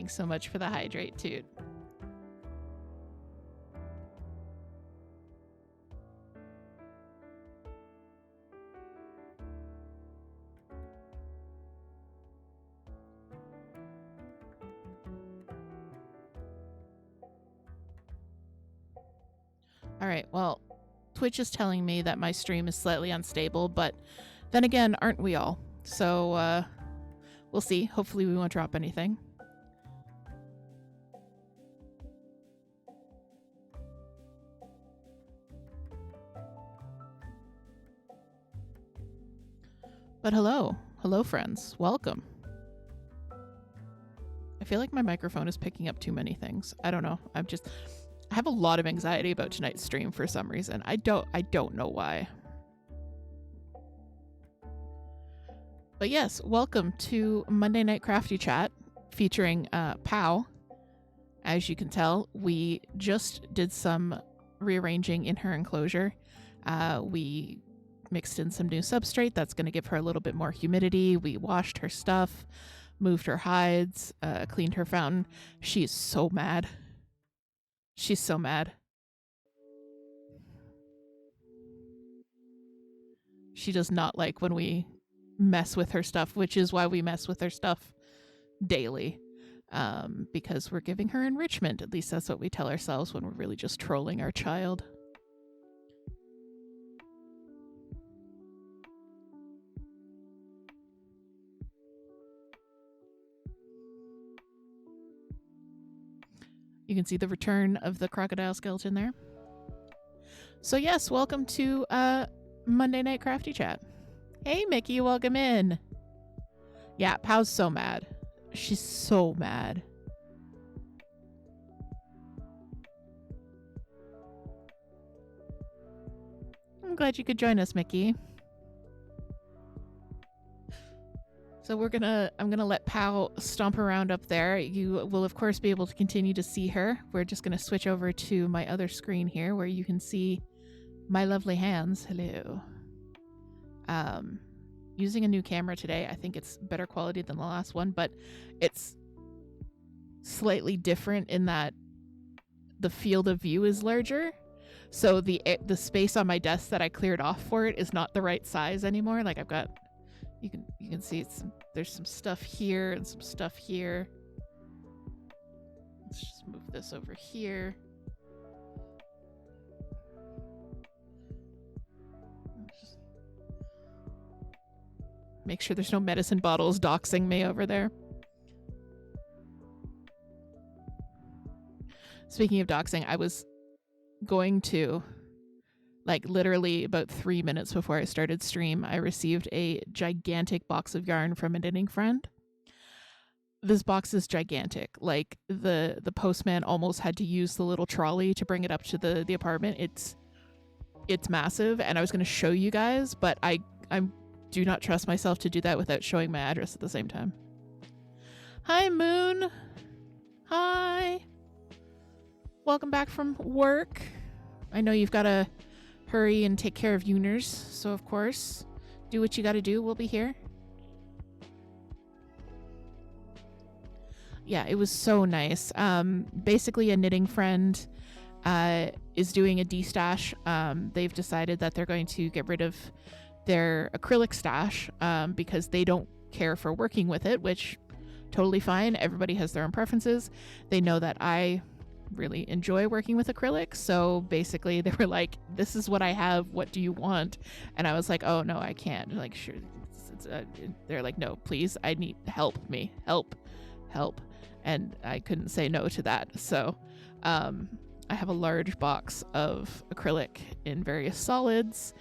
Thanks so much for the hydrate, Toot. All right, well, Twitch is telling me that my stream is slightly unstable, but then again, aren't we all? So, we'll see. Hopefully we won't drop anything. But hello. Hello, friends. Welcome. I feel like my microphone is picking up too many things. I don't know. I have a lot of anxiety about tonight's stream for some reason. I don't know why. But yes, welcome to Monday Night Crafty Chat featuring Pow. As you can tell, we just did some rearranging in her enclosure. We mixed in some new substrate that's going to give her a little bit more humidity. We washed her stuff, moved her hides, cleaned her fountain. She's so mad. She's so mad. She does not like when we mess with her stuff, which is why we mess with her stuff daily. Because we're giving her enrichment. At least that's what we tell ourselves when we're really just trolling our child. You can see the return of the crocodile skeleton there. So yes, welcome to Monday Night Crafty Chat. Hey Mickey, welcome in. Yeah, Pow's so mad. She's so mad. I'm glad you could join us, Mickey. So I'm gonna let Pow stomp around up there. You will of course be able to continue to see her. We're just gonna switch over to my other screen here where you can see my lovely hands. Hello. Using a new camera today. I think it's better quality than the last one, but it's slightly different in that the field of view is larger. So the space on my desk that I cleared off for it is not the right size anymore. Like I've got, you can see there's some stuff here and some stuff here. Let's just move this over here. Just make sure there's no medicine bottles doxing me over there. Speaking of doxing, I was going to, like literally about 3 minutes before I started stream, I received a gigantic box of yarn from a knitting friend. This box is gigantic. Like the postman almost had to use the little trolley to bring it up to the apartment. It's massive, and I was going to show you guys, but I do not trust myself to do that without showing my address at the same time. Hi Moon. Hi. Welcome back from work. I know you've got to hurry and take care of Uners, so of course, do what you got to do. We'll be here. Yeah, it was so nice. Basically, a knitting friend is doing a de-stash. They've decided that they're going to get rid of their acrylic stash because they don't care for working with it, which totally fine. Everybody has their own preferences. They know that I really enjoy working with acrylic, so basically they were like, this is what I have, what do you want? And I was like, oh no, I can't. Like, sure. They're like, no, please, I need help. And I couldn't say no to that. So I have a large box of acrylic in various solids.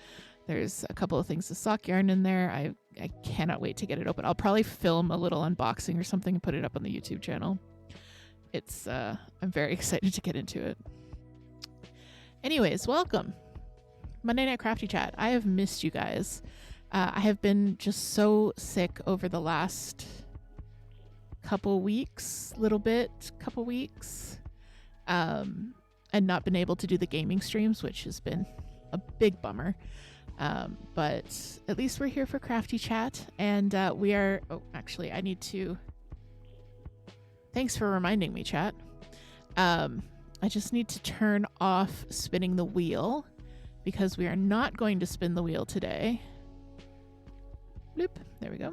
There's a couple of things of sock yarn in there. I cannot wait to get it open. I'll probably film a little unboxing or something and put it up on the YouTube channel. It's I'm very excited to get into it. Anyways, welcome. Monday Night Crafty Chat. I have missed you guys. I have been just so sick over the last couple weeks, and not been able to do the gaming streams, which has been a big bummer. But at least we're here for Crafty Chat, and we are, oh, actually, I need to Thanks for reminding me, chat. I just need to turn off spinning the wheel because we are not going to spin the wheel today. Bloop. There we go.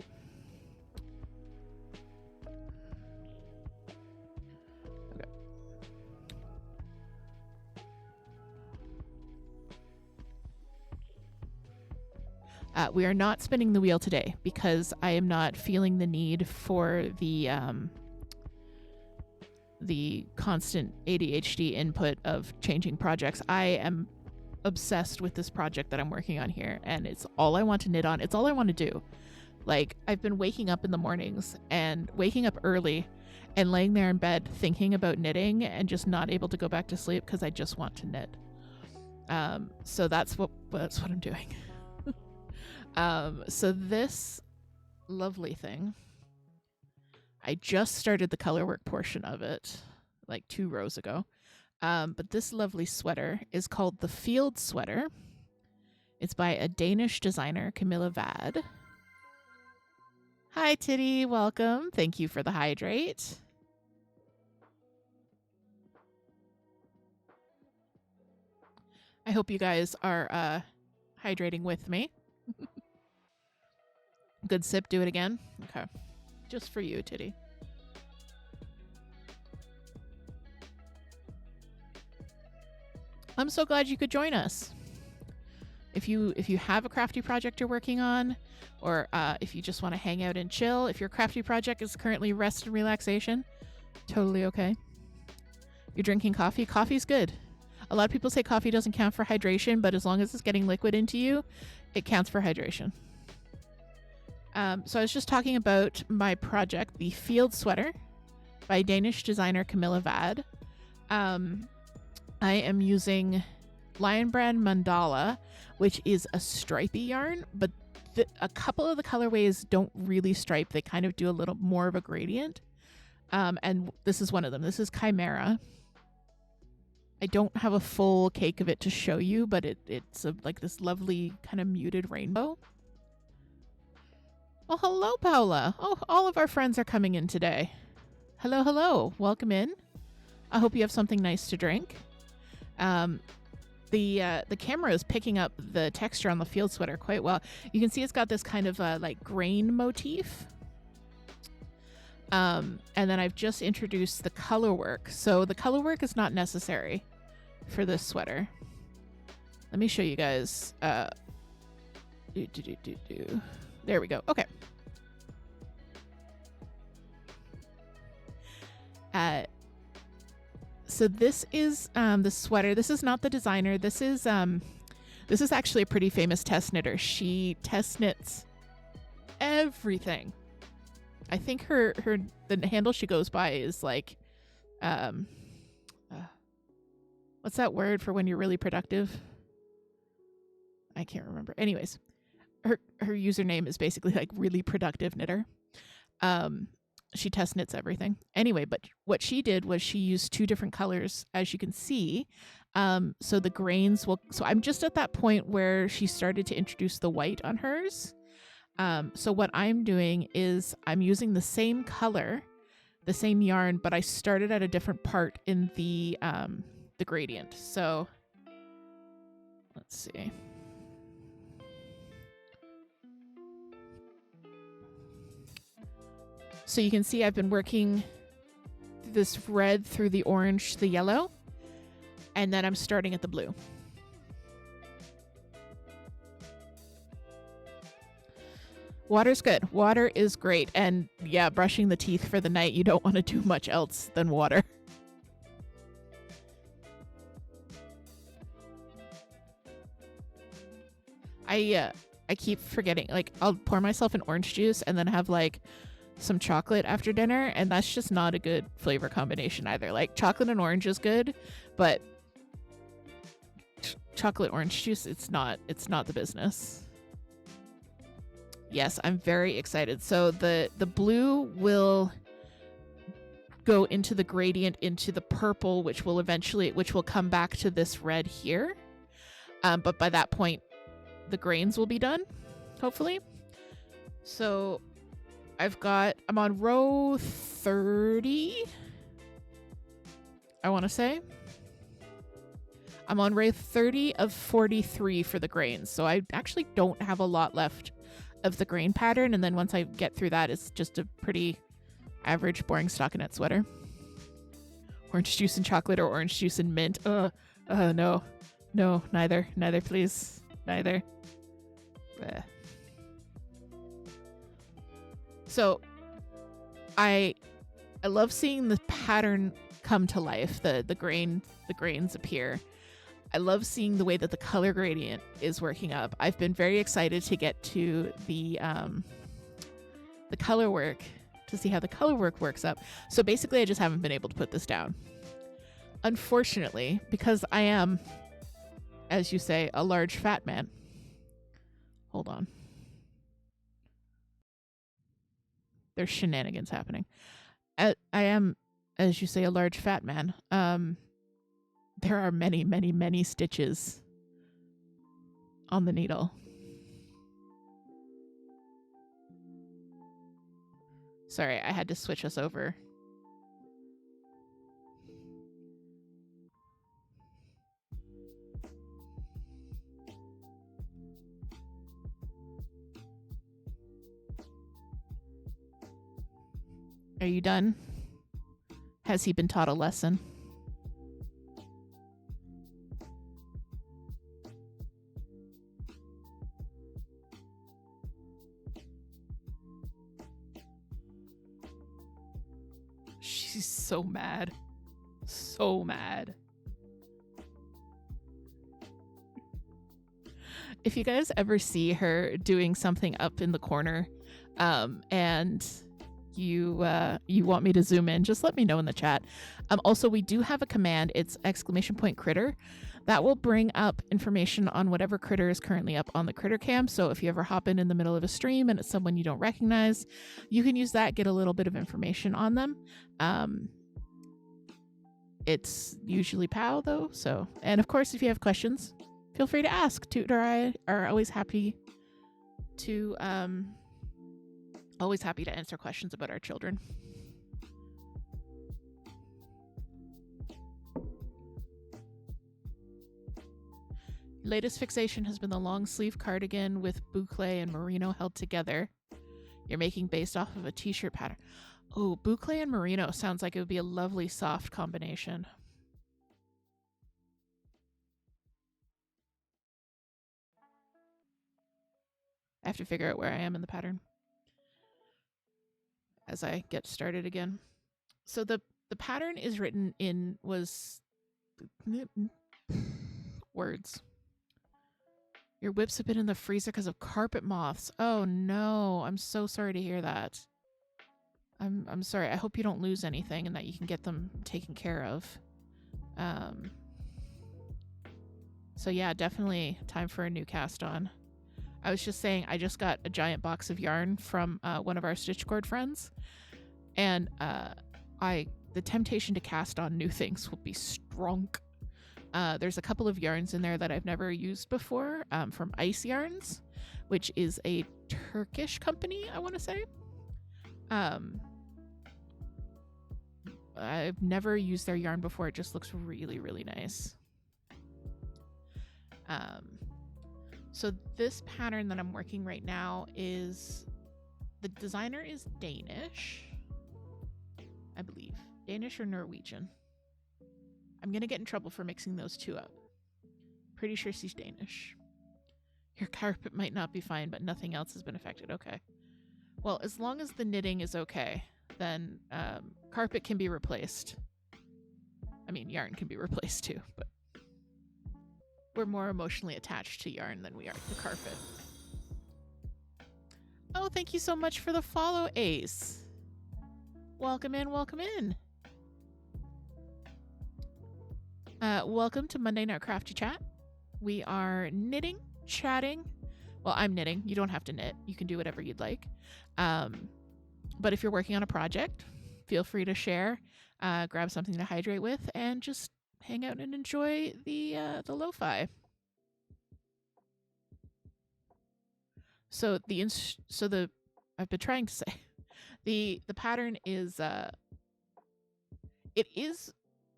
We are not spinning the wheel today because I am not feeling the need for the constant ADHD input of changing projects. I am obsessed with this project that I'm working on here, and it's all I want to knit on. It's all I want to do. Like, I've been waking up in the mornings and waking up early and laying there in bed thinking about knitting and just not able to go back to sleep because I just want to knit. So that's what I'm doing. So this lovely thing, I just started the color work portion of it like 2 rows ago. But this lovely sweater is called the Field Sweater. It's by a Danish designer, Camilla Vad. Hi, Titty. Welcome. Thank you for the hydrate. I hope you guys are hydrating with me. Good sip. Do it again. Okay. Just for you, Titty. I'm so glad you could join us. If you have a crafty project you're working on, or if you just want to hang out and chill, if your crafty project is currently rest and relaxation, totally okay. You're drinking coffee. Coffee's good. A lot of people say coffee doesn't count for hydration, but as long as it's getting liquid into you, it counts for hydration. So I was just talking about my project, the Field Sweater by Danish designer Camilla Vad. I am using Lion Brand Mandala, which is a stripy yarn, but a couple of the colorways don't really stripe. They kind of do a little more of a gradient. And this is one of them. This is Chimera. I don't have a full cake of it to show you, but it's like this lovely kind of muted rainbow. Oh, hello, Paula. Oh, all of our friends are coming in today. Hello, hello. Welcome in. I hope you have something nice to drink. The camera is picking up the texture on the Field Sweater quite well. You can see it's got this kind of like grain motif. And then I've just introduced the color work. So the color work is not necessary for this sweater. Let me show you guys. There we go. Okay. So this is the sweater. This is not the designer. This is actually a pretty famous test knitter. She test knits everything. I think the handle she goes by is like what's that word for when you're really productive? I can't remember. Anyways, her username is basically like really productive knitter. She test knits everything. Anyway, but what she did was she used 2 different colors, as you can see. So the grains so I'm just at that point where she started to introduce the white on hers. So what I'm doing is I'm using the same color, the same yarn, but I started at a different part in the gradient. So let's see. So you can see I've been working this red through the orange to the yellow, and then I'm starting at the blue. Water's good. Water is great. And yeah, brushing the teeth for the night, you don't want to do much else than water. I keep forgetting, like, I'll pour myself an orange juice and then have like some chocolate after dinner, and that's just not a good flavor combination either. Like, chocolate and orange is good, but chocolate orange juice, it's not the business. Yes, I'm very excited. So the blue will go into the gradient into the purple, which will come back to this red here. But by that point, the grains will be done, hopefully. So I'm on row 30, I want to say. I'm on row 30 of 43 for the grains, so I actually don't have a lot left of the grain pattern, and then once I get through that, it's just a pretty average, boring stockinette sweater. Orange juice and chocolate or orange juice and mint. No. No, neither. Neither, please. Neither. Bleh. So, I love seeing the pattern come to life. The grains appear. I love seeing the way that the color gradient is working up. I've been very excited to get to the color work, to see how the color work works up. So basically, I just haven't been able to put this down. Unfortunately, because I am, as you say, a large fat man. Hold on. There's shenanigans happening. I am, as you say, a large fat man. There are many, many, many stitches on the needle. Sorry, I had to switch us over. Are you done? Has he been taught a lesson? She's so mad. So mad. If you guys ever see her doing something up in the corner, and you want me to zoom in, just let me know in the chat. Also, we do have a command. It's !critter. That will bring up information on whatever critter is currently up on the critter cam. So if you ever hop in the middle of a stream and it's someone you don't recognize, you can use that, get a little bit of information on them. It's usually POW though. So, and of course, if you have questions, feel free to ask. Toot or I are always happy to answer questions about our children. Latest fixation has been the long sleeve cardigan with boucle and merino held together. You're making based off of a t-shirt pattern. Oh, boucle and merino sounds like it would be a lovely soft combination. I have to figure out where I am in the pattern as I get started again. So the pattern is written in words. Your whips have been in the freezer because of carpet moths. Oh no, I'm so sorry to hear that. I'm sorry. I hope you don't lose anything and that you can get them taken care of. So yeah, definitely time for a new cast on. I was just saying, I just got a giant box of yarn from one of our stitch cord friends, and the temptation to cast on new things will be strong. There's a couple of yarns in there that I've never used before, from Ice Yarns, which is a Turkish company, I want to say. I've never used their yarn before. It just looks really, really nice. So this pattern that I'm working right now is, the designer is Danish, I believe. Danish or Norwegian. I'm going to get in trouble for mixing those two up. Pretty sure she's Danish. Your carpet might not be fine, but nothing else has been affected. Okay. Well, as long as the knitting is okay, then carpet can be replaced. I mean, yarn can be replaced too, but we're more emotionally attached to yarn than we are to carpet. Oh, thank you so much for the follow, Ace. Welcome in, welcome in. Welcome to Monday Night Crafty Chat. We are knitting, chatting. Well, I'm knitting. You don't have to knit. You can do whatever you'd like. But if you're working on a project, feel free to share, grab something to hydrate with, and just hang out and enjoy the lo-fi. So I've been trying to say, The pattern is it is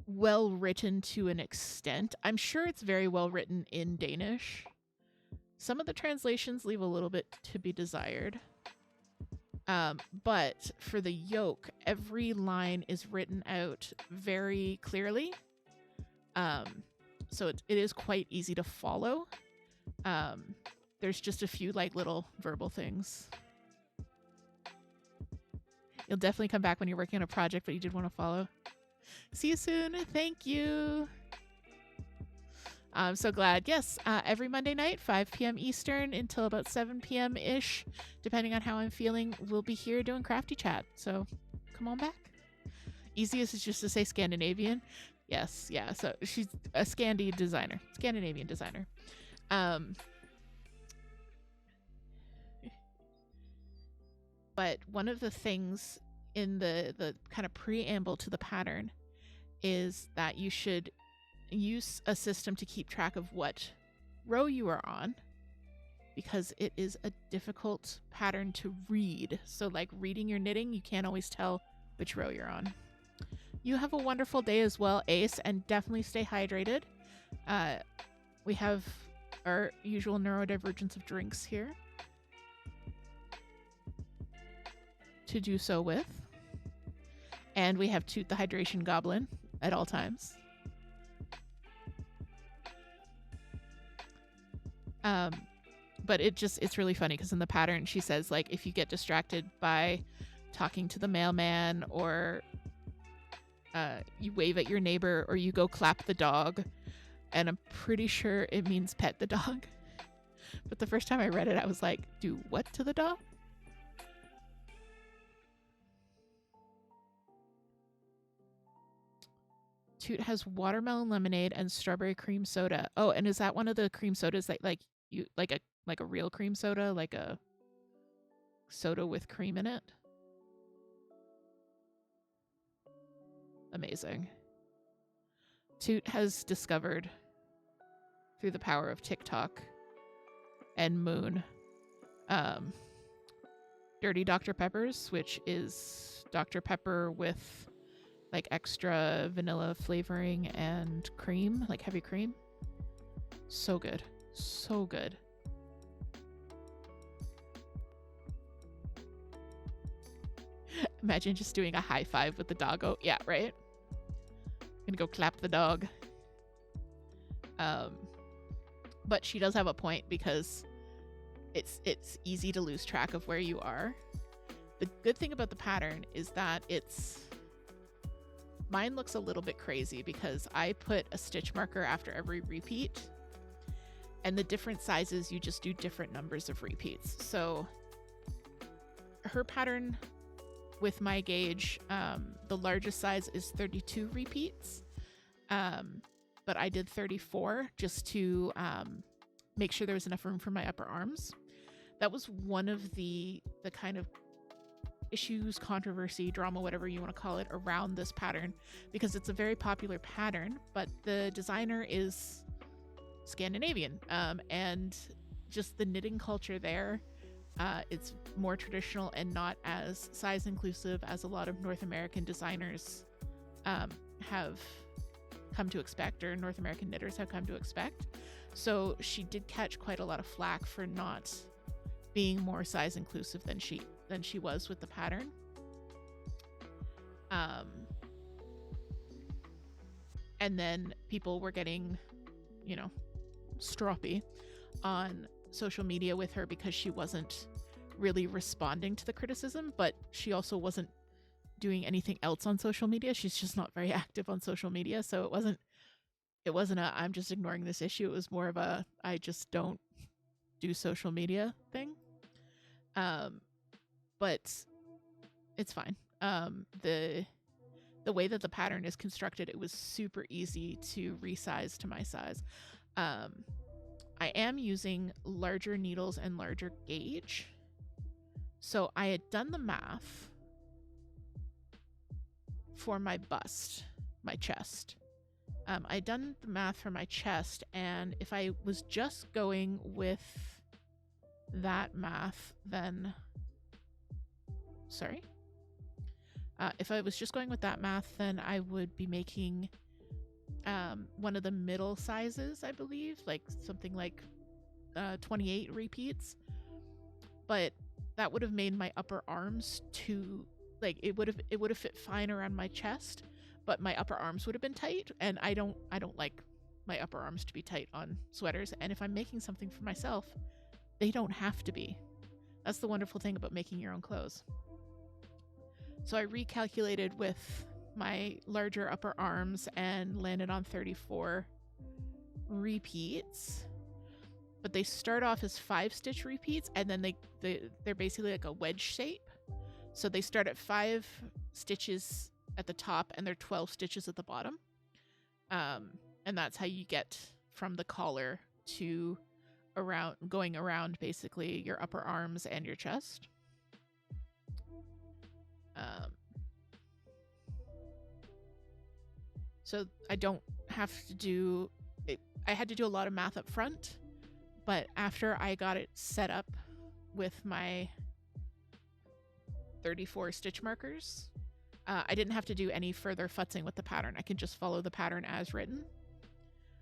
well written to an extent. I'm sure it's very well written in Danish. Some of the translations leave a little bit to be desired. But for the yoke, every line is written out very clearly. So it is quite easy to follow. There's just a few like little verbal things. You'll definitely come back when you're working on a project, but you did want to follow. See you soon. Thank you. I'm so glad. Yes, every Monday night, 5 p.m. Eastern until about 7 p.m.-ish, depending on how I'm feeling, we'll be here doing Crafty Chat. So come on back. Easiest is just to say Scandinavian. Yes, yeah. So she's a Scandinavian designer. But one of the things in the kind of preamble to the pattern is that you should use a system to keep track of what row you are on, because it is a difficult pattern to read. So like reading your knitting, you can't always tell which row you're on. You have a wonderful day as well, Ace, and definitely stay hydrated. We have our usual neurodivergence of drinks here to do so with. And we have Toot the Hydration Goblin at all times. But it's really funny because in the pattern she says, like, if you get distracted by talking to the mailman, or you wave at your neighbor, or you go clap the dog, and I'm pretty sure it means pet the dog. But the first time I read it, I was like, do what to the dog? Toot has watermelon lemonade and strawberry cream soda. Oh, and is that one of the cream sodas that like a real cream soda, like a soda with cream in it? Amazing. Toot has discovered through the power of TikTok and Moon Dirty Dr. Peppers, which is Dr. Pepper with like extra vanilla flavoring and cream, like heavy cream. So good. So good. Imagine just doing a high five with the doggo. Yeah, right? Gonna go clap the dog. But she does have a point, because it's easy to lose track of where you are. The good thing about the pattern is that mine looks a little bit crazy because I put a stitch marker after every repeat, and the different sizes, you just do different numbers of repeats. So her pattern with my gauge, the largest size is 32 repeats, but I did 34 just to make sure there was enough room for my upper arms. That was one of the kind of issues, controversy, drama, whatever you want to call it, around this pattern, because it's a very popular pattern, but the designer is Scandinavian, and just the knitting culture there, it's more traditional and not as size inclusive as a lot of North American designers have come to expect, or North American knitters have come to expect. So she did catch quite a lot of flack for not being more size inclusive than she was with the pattern. And then people were getting, stroppy on social media with her because she wasn't really responding to the criticism, but she also wasn't doing anything else on social media. She's just not very active on social media. So it wasn't a I'm just ignoring this issue. It was more of a I just don't do social media thing. But it's fine. The way that the pattern is constructed, it was super easy to resize to my size. I am using larger needles and larger gauge. So I had done the math for my bust, my chest. I'd done the math for my chest, and if I was just going with that math, then... Sorry? If I was just going with that math, then I would be making one of the middle sizes, I believe, like something like 28 repeats. But that would have made my upper arms too, like it would have fit fine around my chest, but my upper arms would have been tight, and I don't like my upper arms to be tight on sweaters. And if I'm making something for myself, they don't have to be. That's the wonderful thing about making your own clothes. So I recalculated with my larger upper arms and landed on 34 repeats. But they start off as 5-stitch repeats, and then they're basically like a wedge shape. So they start at 5 stitches at the top, and they're 12 stitches at the bottom. And that's how you get from the collar to going around basically your upper arms and your chest. So I don't have to do it. I had to do a lot of math up front, but after I got it set up with my 34 stitch markers, I didn't have to do any further futzing with the pattern. I can just follow the pattern as written.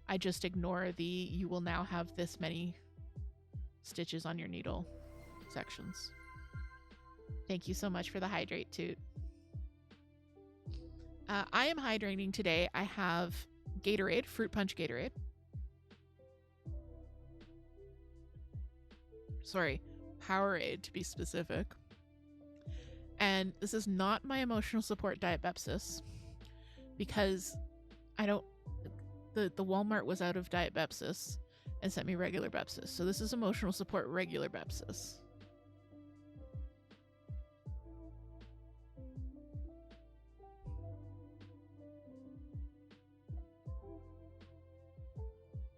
I just ignore the you will now have this many stitches on your needle sections. Thank you so much for the hydrate, Toot. I am hydrating today. I have Gatorade, Fruit Punch Gatorade. Sorry, Powerade to be specific. And this is not my emotional support Diet Bepsis, because the Walmart was out of Diet Bepsis and sent me regular Bepsis. So this is emotional support regular Bepsis.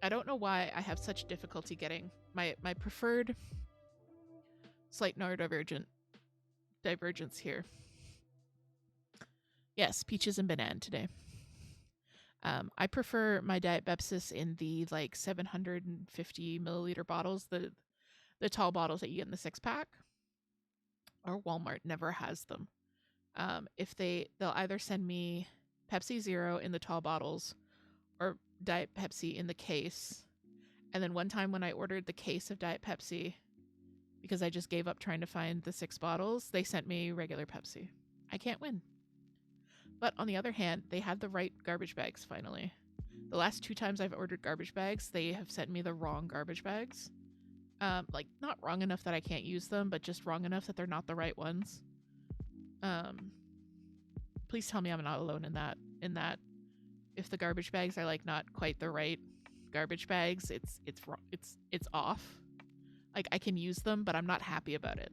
I don't know why I have such difficulty getting my preferred slight neurodivergence here. Yes, peaches and banana today. I prefer my Diet Bepsis in the like 750 milliliter bottles, the tall bottles that you get in the 6-pack. Or Walmart never has them. They'll either send me Pepsi Zero in the tall bottles or Diet Pepsi in the case. And then one time when I ordered the case of Diet Pepsi, because I just gave up trying to find the 6 bottles, they sent me regular Pepsi. I can't win. But on the other hand, they had the right garbage bags finally. The last 2 times I've ordered garbage bags, they have sent me the wrong garbage bags. Like, not wrong enough that I can't use them, but just wrong enough that they're not the right ones. Please tell me I'm not alone in that. If the garbage bags are like not quite the right garbage bags, it's wrong. It's off. Like, I can use them, but I'm not happy about it.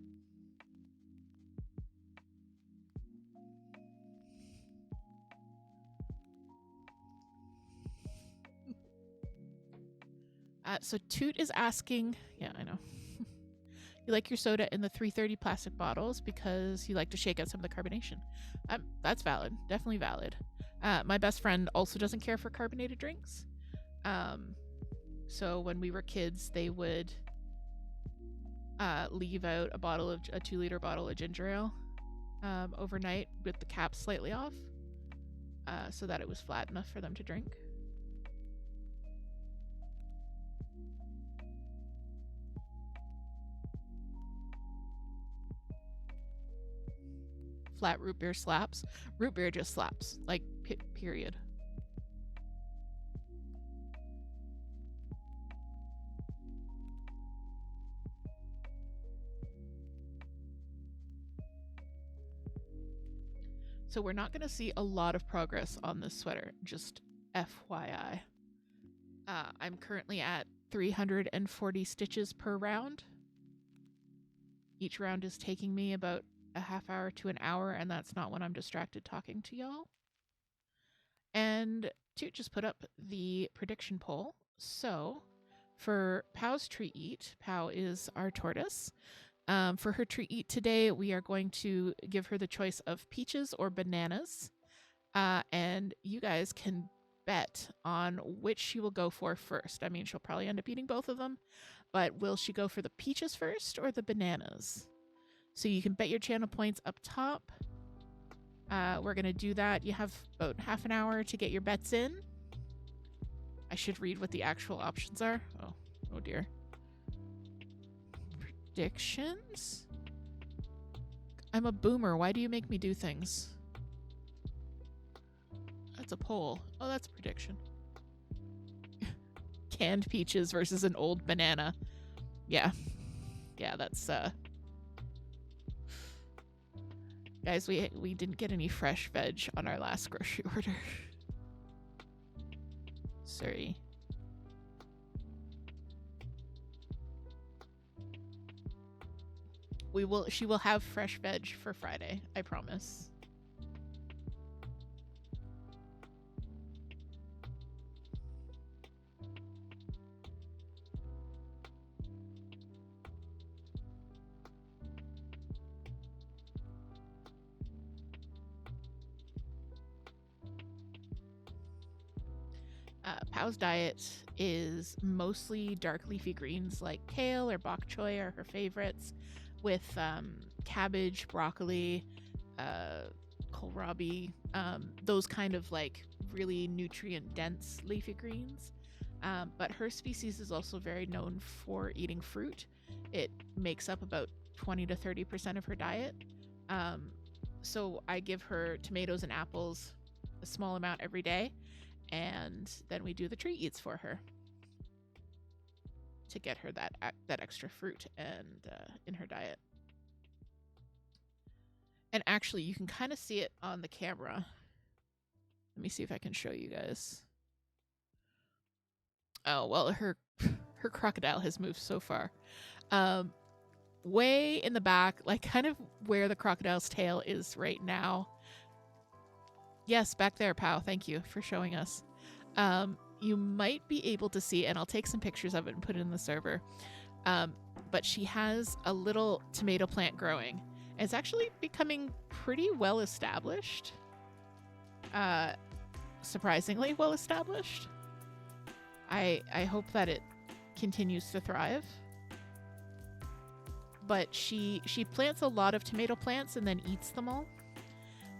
So Toot is asking, yeah, I know. You like your soda in the 330 plastic bottles because you like to shake out some of the carbonation. That's valid, definitely valid. My best friend also doesn't care for carbonated drinks. So when we were kids, they would leave out a 2-liter bottle of ginger ale overnight with the cap slightly off, so that it was flat enough for them to drink. Flat root beer slaps. Root beer just slaps, like, period. So we're not going to see a lot of progress on this sweater, just FYI. I'm currently at 340 stitches per round. Each round is taking me about a half hour to an hour, and that's not when I'm distracted talking to y'all. And Toot just put up the prediction poll. So for Pow's treat eat, Pow is our tortoise. For her treat eat today, we are going to give her the choice of peaches or bananas. And you guys can bet on which she will go for first. I mean, she'll probably end up eating both of them, but will she go for the peaches first or the bananas? So you can bet your channel points up top. We're going to do that. You have about half an hour to get your bets in. I should read what the actual options are. Oh dear. Predictions? I'm a boomer. Why do you make me do things? That's a poll. Oh, that's a prediction. Canned peaches versus an old banana. Yeah. Yeah, that's guys, we didn't get any fresh veg on our last grocery order. Sorry. She will have fresh veg for Friday, I promise. Pau's diet is mostly dark leafy greens like kale or bok choy are her favorites, with cabbage, broccoli, kohlrabi, those kind of like really nutrient dense leafy greens. But her species is also very known for eating fruit. It makes up about 20 to 30% of her diet. So I give her tomatoes and apples, a small amount every day, and then we do the treat eats for her to get her that extra fruit and in her diet. And actually, you can kind of see it on the camera. Let me see if I can show you guys. Oh, well, her crocodile has moved so far. Way in the back, like kind of where the crocodile's tail is right now. Yes, back there, Pau. Thank you for showing us. You might be able to see, and I'll take some pictures of it and put it in the server. But she has a little tomato plant growing. It's actually becoming pretty well established. Surprisingly well established. I hope that it continues to thrive. But she plants a lot of tomato plants and then eats them all.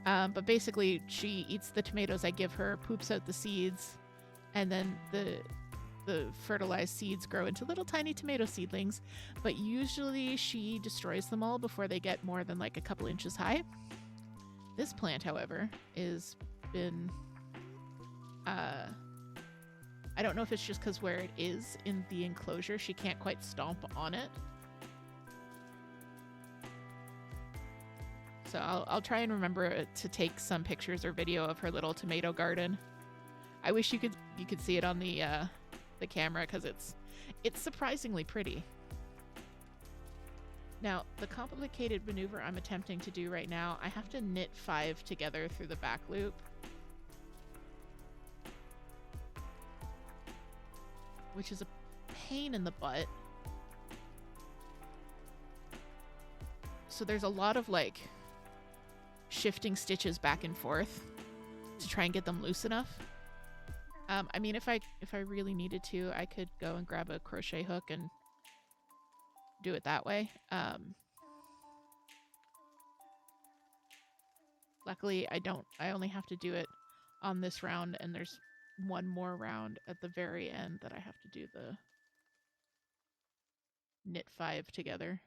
But basically, she eats the tomatoes I give her, poops out the seeds, and then the fertilized seeds grow into little tiny tomato seedlings. But usually she destroys them all before they get more than like a couple inches high. This plant, however, is been... I don't know if it's just because where it is in the enclosure, she can't quite stomp on it. So I'll try and remember to take some pictures or video of her little tomato garden. I wish you could see it on the camera because it's surprisingly pretty. Now, the complicated maneuver I'm attempting to do right now, I have to knit 5 together through the back loop. Which is a pain in the butt. So there's a lot of like shifting stitches back and forth to try and get them loose enough. I mean, if I really needed to, I could go and grab a crochet hook and do it that way. Luckily, I only have to do it on this round, and there's one more round at the very end that I have to do the knit 5 together.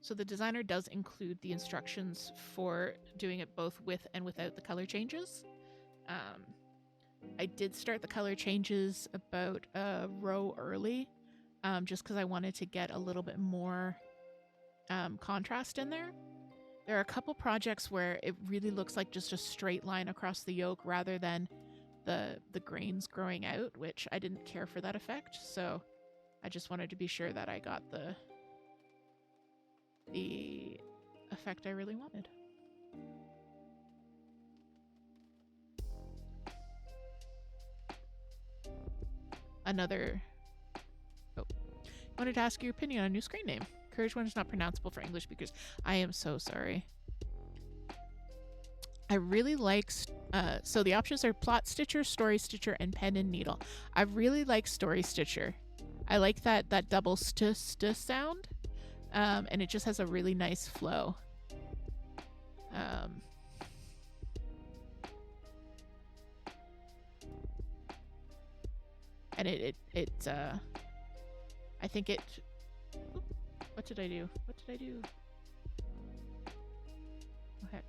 So the designer does include the instructions for doing it both with and without the color changes. I did start the color changes about a row early, just because I wanted to get a little bit more contrast in there. There are a couple projects where it really looks like just a straight line across the yoke rather than the grains growing out, which I didn't care for that effect. So I just wanted to be sure that I got the effect I really wanted. I wanted to ask your opinion on a new screen name. Courage One is not pronounceable for English speakers. I am so sorry. I really like, so the options are plot stitcher, story stitcher, and pen and needle. I really like story stitcher. I like that double st sound, and it just has a really nice flow. And I think it, what did I do? What did I do? Oh, heck.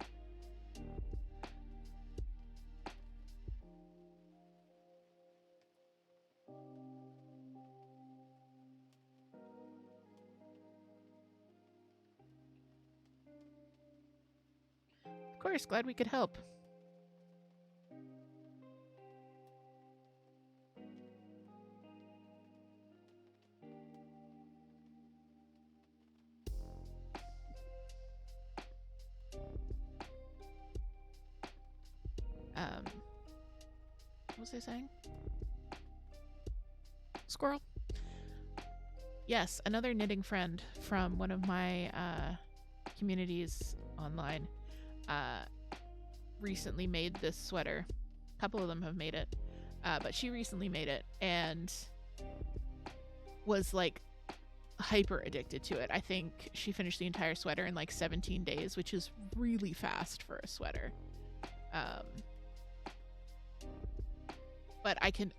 Of course, glad we could help. What was I saying? Squirrel. Yes, another knitting friend from one of my communities online recently made this sweater. A couple of them have made it, but she recently made it and was like hyper addicted to it. I think she finished the entire sweater in like 17 days, which is really fast for a sweater. But I can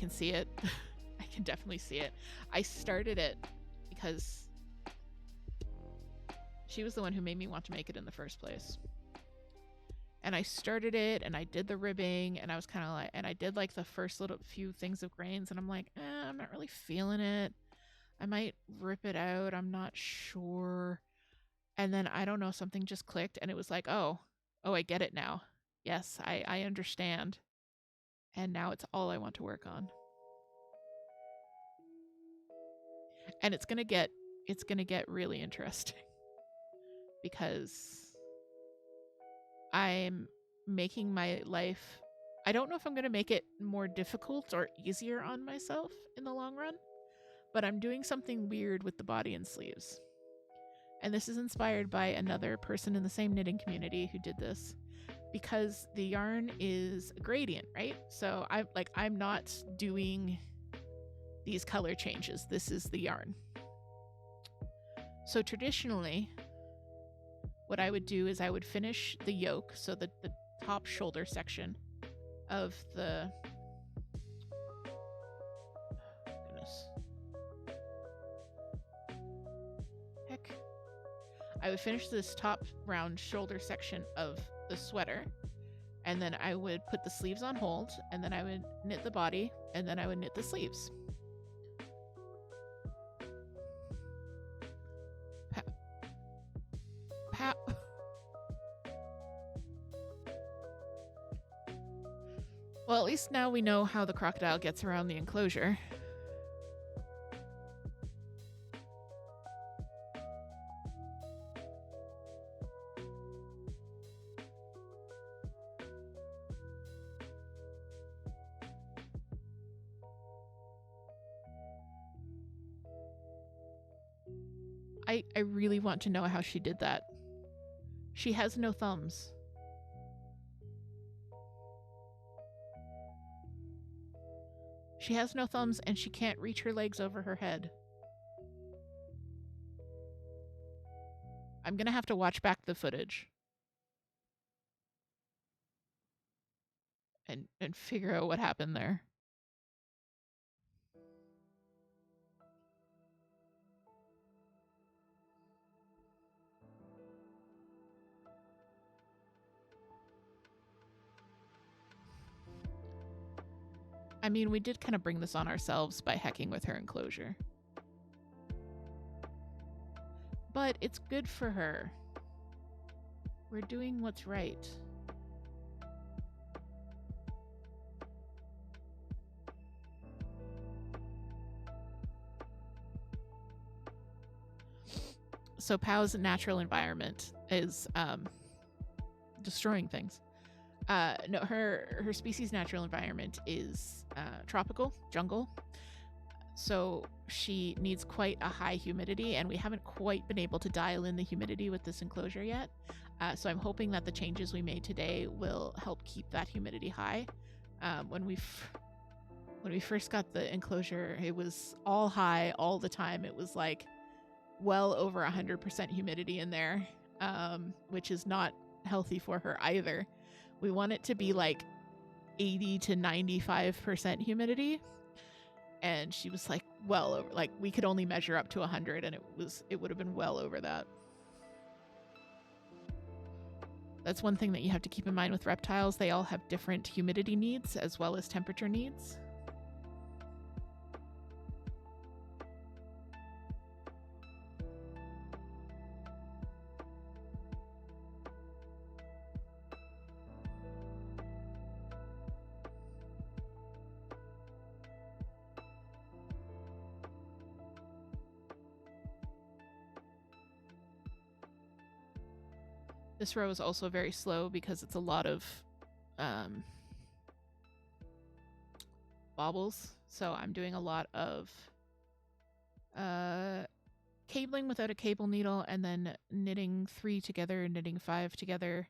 see it. I can definitely see it. I started it because she was the one who made me want to make it in the first place. And I started it and I did the ribbing and I was kind of like, and I did like the first little few things of grains and I'm like, I'm not really feeling it. I might rip it out. I'm not sure. And then I don't know, something just clicked and it was like, oh, I get it now. Yes, I understand. And now it's all I want to work on. And it's gonna get really interesting because I'm making my life, I don't know if I'm gonna make it more difficult or easier on myself in the long run, but I'm doing something weird with the body and sleeves. And this is inspired by another person in the same knitting community who did this. Because the yarn is a gradient, right? So I'm not doing these color changes. This is the yarn. So traditionally, what I would do is I would finish the yoke, so the top shoulder section of the, goodness, heck. I would finish this top round shoulder section of the sweater, and then I would put the sleeves on hold, and then I would knit the body, and then I would knit the sleeves. Well, at least now we know how the crocodile gets around the enclosure. I really want to know how she did that. She has no thumbs. She has no thumbs and she can't reach her legs over her head. I'm gonna have to watch back the footage and figure out what happened there. I mean, we did kind of bring this on ourselves by hecking with her enclosure. But it's good for her. We're doing what's right. So Pow's natural environment is destroying things. No, her species' natural environment is tropical, jungle. So she needs quite a high humidity, and we haven't quite been able to dial in the humidity with this enclosure yet. So I'm hoping that the changes we made today will help keep that humidity high. When we first got the enclosure, it was all high all the time. It was like well over 100% humidity in there, which is not healthy for her either. We want it to be like 80 to 95% humidity, and she was like well over, like we could only measure up to 100, and it would have been well over that. That's one thing that you have to keep in mind with reptiles. They all have different humidity needs as well as temperature needs. This row is also very slow because it's a lot of baubles. So I'm doing a lot of cabling without a cable needle, and then knitting 3 together, knitting 5 together.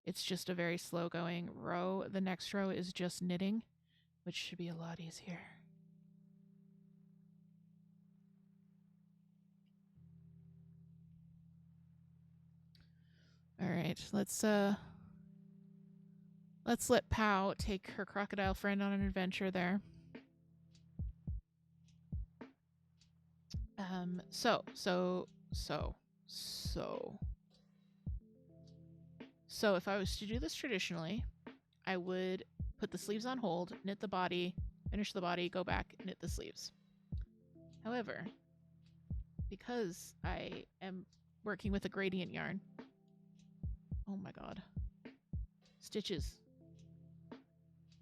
It's just a very slow going row. The next row is just knitting, which should be a lot easier. All right, let's let Pow take her crocodile friend on an adventure there. So if I was to do this traditionally, I would put the sleeves on hold, knit the body, finish the body, go back, knit the sleeves. However, because I am working with a gradient yarn, oh my god, stitches,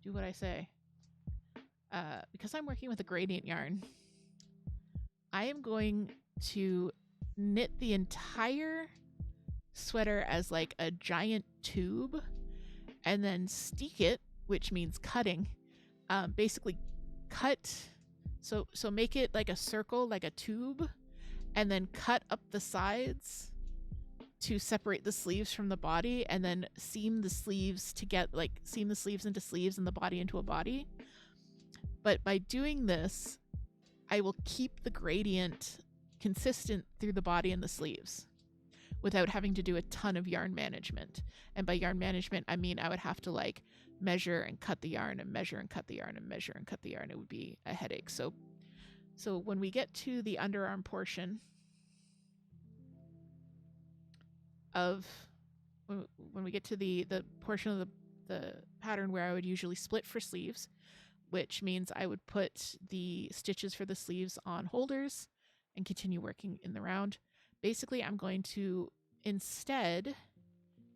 do what I say. Because I'm working with a gradient yarn, I am going to knit the entire sweater as like a giant tube and then steek it, which means cutting. Basically cut, so make it like a circle, like a tube, and then cut up the sides to separate the sleeves from the body, and then seam the sleeves to get like seam the sleeves into sleeves and the body into a body. But by doing this, I will keep the gradient consistent through the body and the sleeves without having to do a ton of yarn management. And by yarn management, I mean I would have to like measure and cut the yarn and measure and cut the yarn and measure and cut the yarn. It would be a headache. So when we get to the underarm portion of, when we get to the portion of the pattern where I would usually split for sleeves, which means I would put the stitches for the sleeves on holders and continue working in the round. Basically, I'm going to instead,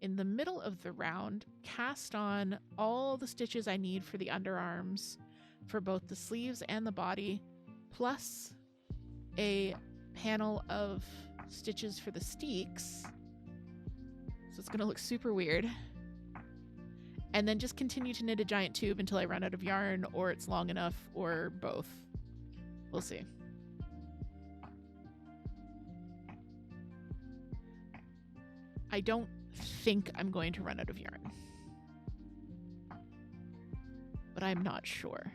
in the middle of the round, cast on all the stitches I need for the underarms for both the sleeves and the body, plus a panel of stitches for the steeks. So it's going to look super weird. And then just continue to knit a giant tube until I run out of yarn, or it's long enough, or both. We'll see. I don't think I'm going to run out of yarn, but I'm not sure.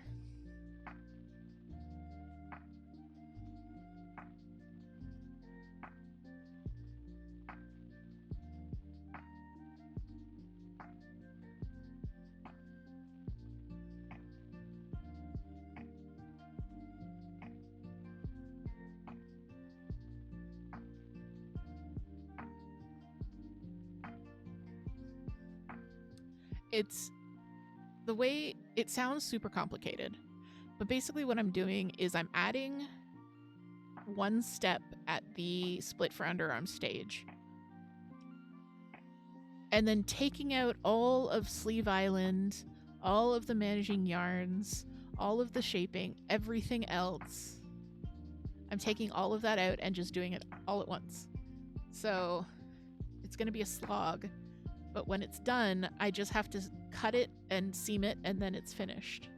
It's the way it sounds super complicated, but basically what I'm doing is I'm adding one step at the split for underarm stage and then taking out all of Sleeve Island, all of the managing yarns, all of the shaping, everything else. I'm taking all of that out and just doing it all at once. So it's going to be a slog. But when it's done, I just have to cut it and seam it, and then it's finished.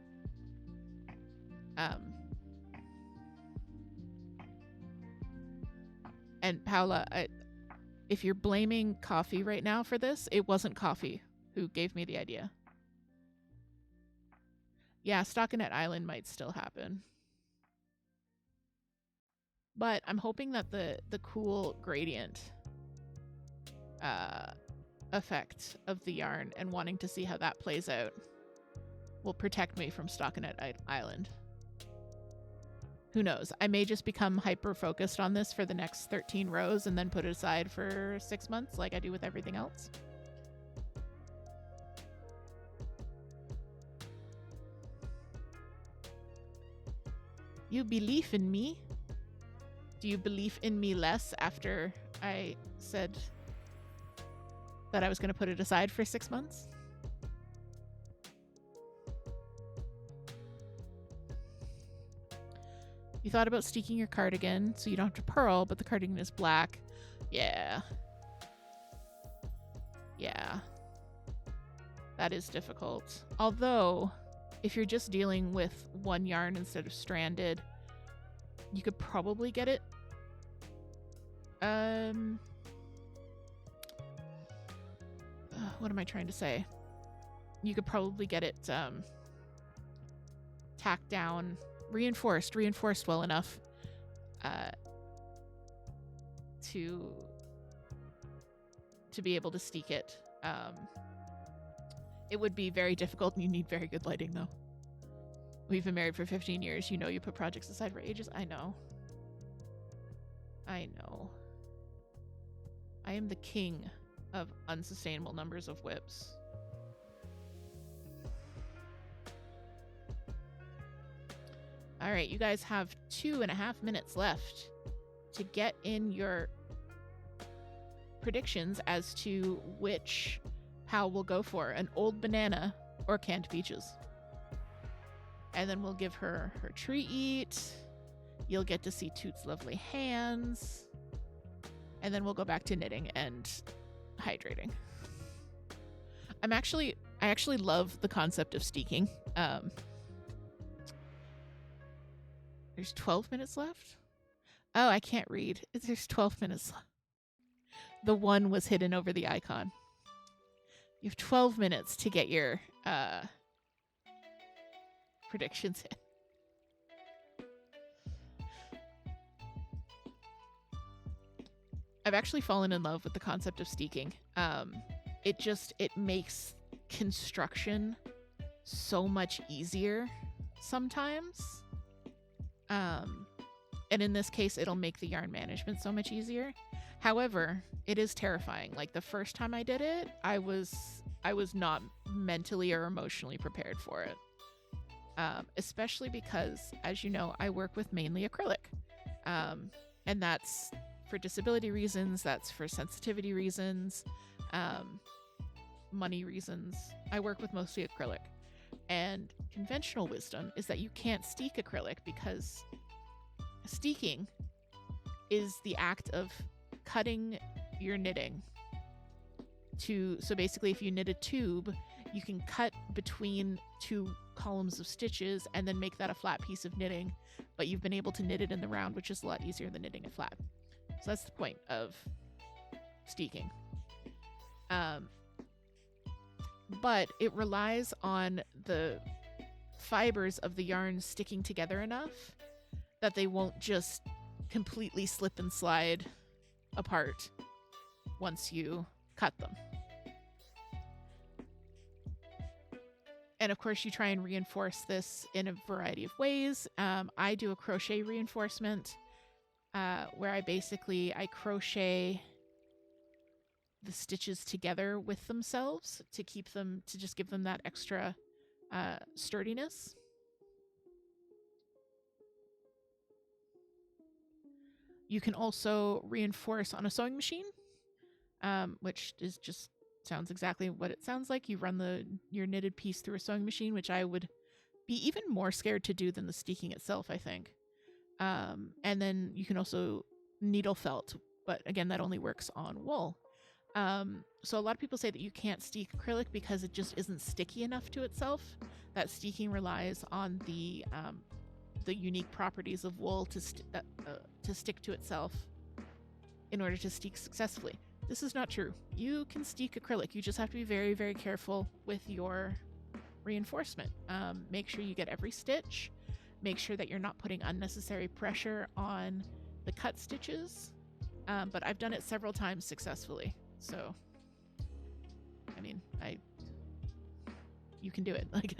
And Paula, if you're blaming coffee right now for this, it wasn't coffee who gave me the idea. Yeah, Stockinette Island might still happen. But I'm hoping that the cool gradient effect of the yarn and wanting to see how that plays out will protect me from Stockinette Island. Who knows? I may just become hyper-focused on this for the next 13 rows and then put it aside for 6 months like I do with everything else. You believe in me? Do you believe in me less after I said that I was going to put it aside for 6 months? You thought about steeking your cardigan so you don't have to purl, but the cardigan is black. Yeah. Yeah. That is difficult. Although, if you're just dealing with one yarn instead of stranded, you could probably get it. What am I trying to say? You could probably get it tacked down, reinforced well enough to be able to steek it. It would be very difficult, and you need very good lighting, though. We've been married for 15 years. You know you put projects aside for ages. I know. I know. I am the king of unsustainable numbers of whips. All right, you guys have 2.5 minutes left to get in your predictions as to which Pal will go for, an old banana or canned peaches. And then we'll give her her treat. You'll get to see Toot's lovely hands. And then we'll go back to knitting and hydrating. I actually love the concept of steeking. There's 12 minutes left? Oh, I can't read. There's 12 minutes left. The 1 was hidden over the icon. You have 12 minutes to get your predictions in. I've actually fallen in love with the concept of steeking. It makes construction so much easier sometimes. And in this case, it'll make the yarn management so much easier. However, it is terrifying. Like the first time I did it, I was not mentally or emotionally prepared for it. Especially because, as you know, I work with mainly acrylic. And that's for disability reasons, that's for sensitivity reasons, money reasons. I work with mostly acrylic. And conventional wisdom is that you can't steek acrylic because steeking is the act of cutting your knitting so basically if you knit a tube, you can cut between 2 columns of stitches and then make that a flat piece of knitting, but you've been able to knit it in the round, which is a lot easier than knitting it flat. So that's the point of steeking. But it relies on the fibers of the yarn sticking together enough that they won't just completely slip and slide apart once you cut them. And of course, you try and reinforce this in a variety of ways. I do a crochet reinforcement where I crochet the stitches together with themselves to just give them that extra sturdiness. You can also reinforce on a sewing machine, which is just sounds exactly what it sounds like. You run your knitted piece through a sewing machine, which I would be even more scared to do than the steeking itself, I think. And then you can also needle felt, but again, that only works on wool. So a lot of people say that you can't steek acrylic because it just isn't sticky enough to itself. That steeking relies on the unique properties of wool to stick to itself in order to steek successfully. This is not true. You can steek acrylic. You just have to be very, very careful with your reinforcement. Make sure you get every stitch. Make sure that you're not putting unnecessary pressure on the cut stitches. But I've done it several times successfully. So, I mean, you can do it. Like,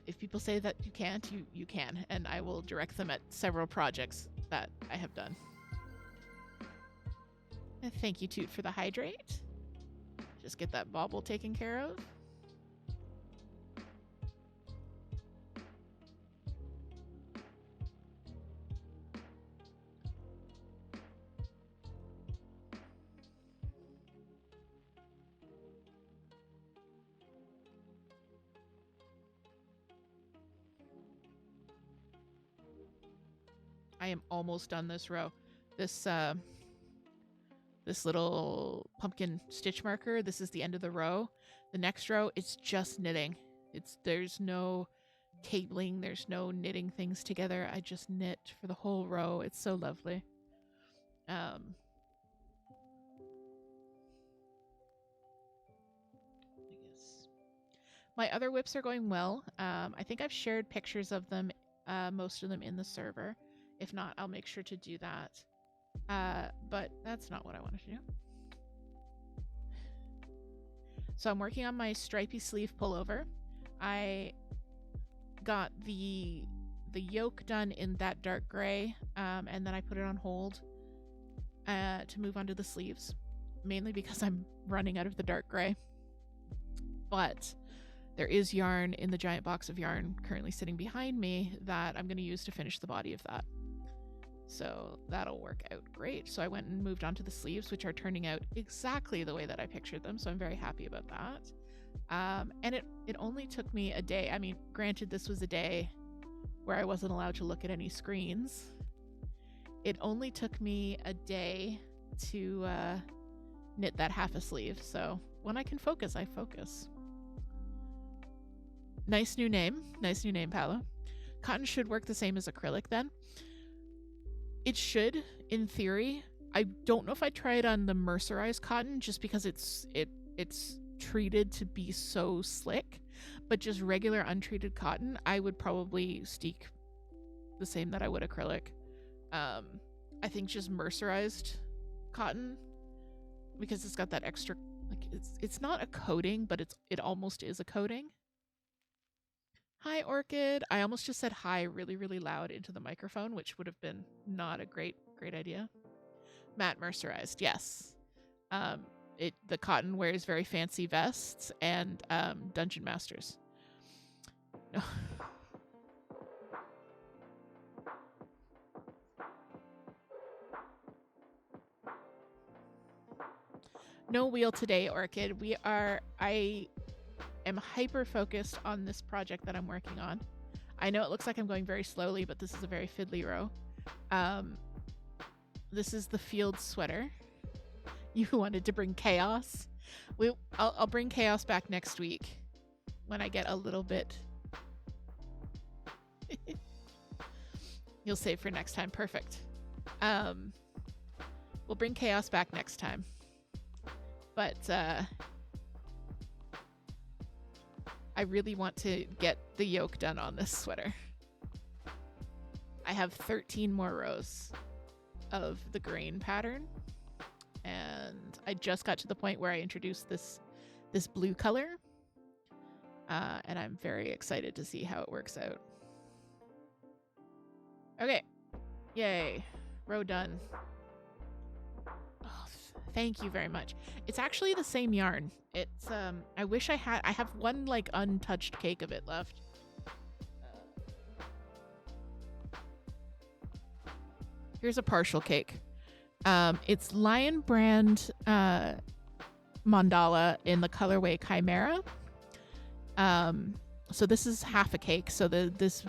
if people say that you can't, you can. And I will direct them at several projects that I have done. And thank you, Toot, for the hydrate. Just get that bauble taken care of. I am almost done this row. This little pumpkin stitch marker, this is the end of the row. The next row, it's just knitting. There's no cabling, there's no knitting things together. I just knit for the whole row. It's so lovely. I guess my other whips are going well. I think I've shared pictures of them, most of them in the server. If not, I'll make sure to do that. But that's not what I wanted to do. So I'm working on my stripy sleeve pullover. I got the yoke done in that dark gray, and then I put it on hold to move on to the sleeves, mainly because I'm running out of the dark gray. But there is yarn in the giant box of yarn currently sitting behind me that I'm going to use to finish the body of that. So that'll work out great. So I went and moved on to the sleeves, which are turning out exactly the way that I pictured them. So I'm very happy about that. And it only took me a day. I mean, granted, this was a day where I wasn't allowed to look at any screens. It only took me a day to knit that half a sleeve. So when I can focus, I focus. Nice new name, Paolo. Cotton should work the same as acrylic then. It should, in theory. I don't know if I'd try it on the mercerized cotton just because it's treated to be so slick, but just regular untreated cotton, I would probably steek the same that I would acrylic. I think just mercerized cotton, because it's got that extra, like, it's not a coating, but it almost is a coating. Hi, Orchid. I almost just said hi really, really loud into the microphone, which would have been not a great idea. Matte mercerized, yes. The cotton wears very fancy vests and dungeon masters. No. No wheel today, Orchid. I am hyper focused on this project that I'm working on. I know it looks like I'm going very slowly, but this is a very fiddly row. This is the field sweater. You wanted to bring chaos. I'll bring chaos back next week when I get a little bit. You'll save for next time. Perfect. We'll bring chaos back next time. But I really want to get the yoke done on this sweater. I have 13 more rows of the grain pattern, and I just got to the point where I introduced this blue color, and I'm very excited to see how it works out. Okay, yay, row done. Oh, thank you very much. It's actually the same yarn. It's I wish I have one like untouched cake of it left. Here's a partial cake. It's Lion Brand mandala in the colorway Chimera. So this is half a cake. So this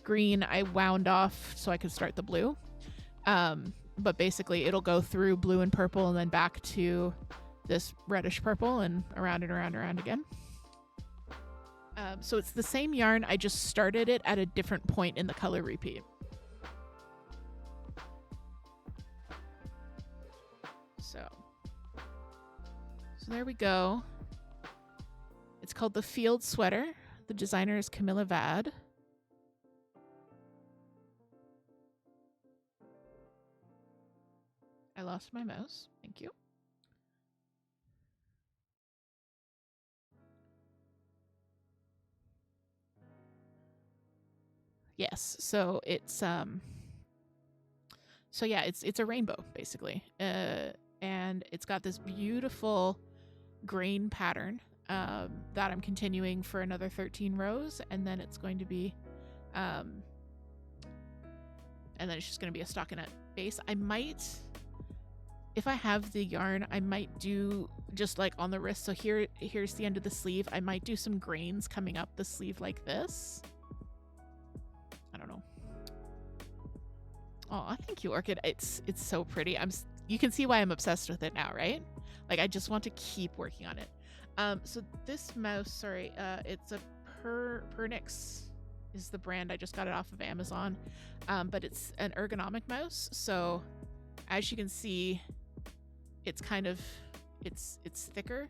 green I wound off so I could start the blue. But basically it'll go through blue and purple and then back to this reddish purple and around and around and around again. So it's the same yarn. I just started it at a different point in the color repeat. So So there we go. It's called the Field Sweater. The designer is Camilla Vad. I lost my mouse. Thank you. Yes, so it's it's a rainbow basically. And it's got this beautiful grain pattern that I'm continuing for another 13 rows, and then it's going to be and then it's just going to be a stockinette base. I might, if I have the yarn, I might do just like on the wrist. So here's the end of the sleeve. I might do some grains coming up the sleeve like this. I don't know. Oh, thank you, Orchid. It's so pretty. You can see why I'm obsessed with it now, right? Like, I just want to keep working on it. So this mouse, sorry, it's a Pernix is the brand. I just got it off of Amazon. But it's an ergonomic mouse. So as you can see, it's kind of, it's thicker,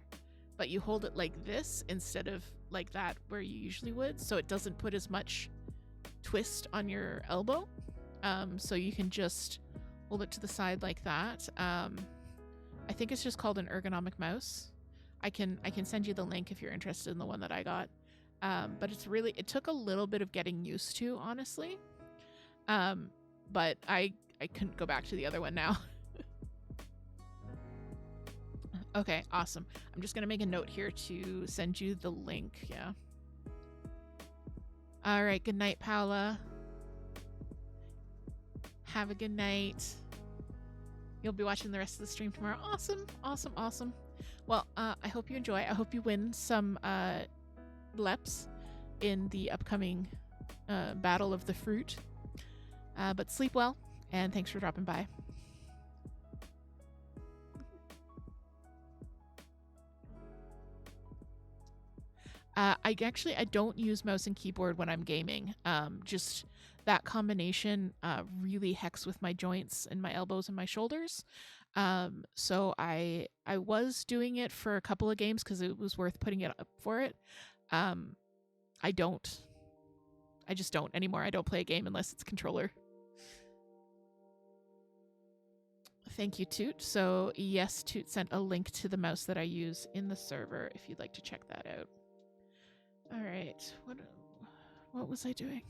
but you hold it like this instead of like that where you usually would. So it doesn't put as much twist on your elbow. So you can just hold it to the side like that. I think it's just called an ergonomic mouse. I can send you the link if you're interested in the one that I got. But it took a little bit of getting used to, honestly. But I couldn't go back to the other one now. Okay, awesome. I'm just gonna make a note here to send you the link. Yeah. All right. Good night, Paula. Have a good night. You'll be watching the rest of the stream tomorrow. Awesome, awesome, awesome. Well, I hope you enjoy. I hope you win some LEPs in the upcoming Battle of the Fruit. But sleep well, and thanks for dropping by. I don't use mouse and keyboard when I'm gaming. Just that combination really hecks with my joints and my elbows and my shoulders. So I was doing it for a couple of games because it was worth putting it up for it. I just don't anymore. I don't play a game unless it's controller. Thank you, Toot. So yes, Toot sent a link to the mouse that I use in the server if you'd like to check that out. All right, what was I doing?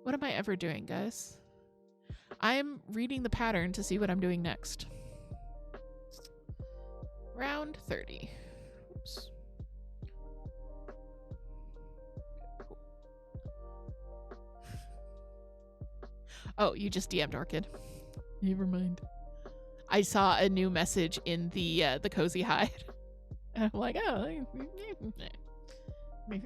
What am I ever doing, guys? I'm reading the pattern to see what I'm doing next. Round 30. Oops. Oh, you just DM'd Orchid. Never mind. I saw a new message in the Cozy Hide. And I'm like, oh. I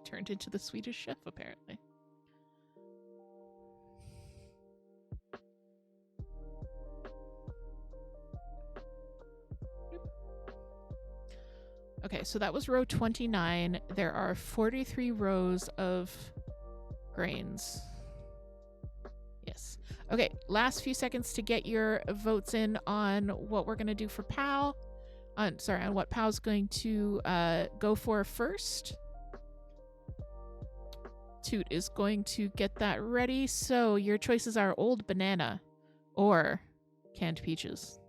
turned into the Swedish chef, apparently. Okay, so that was row 29. There are 43 rows of grains. Yes. Okay, last few seconds to get your votes in on what we're going to do for Pal. On what Pal's going to go for first. Toot is going to get that ready. So your choices are old banana or canned peaches.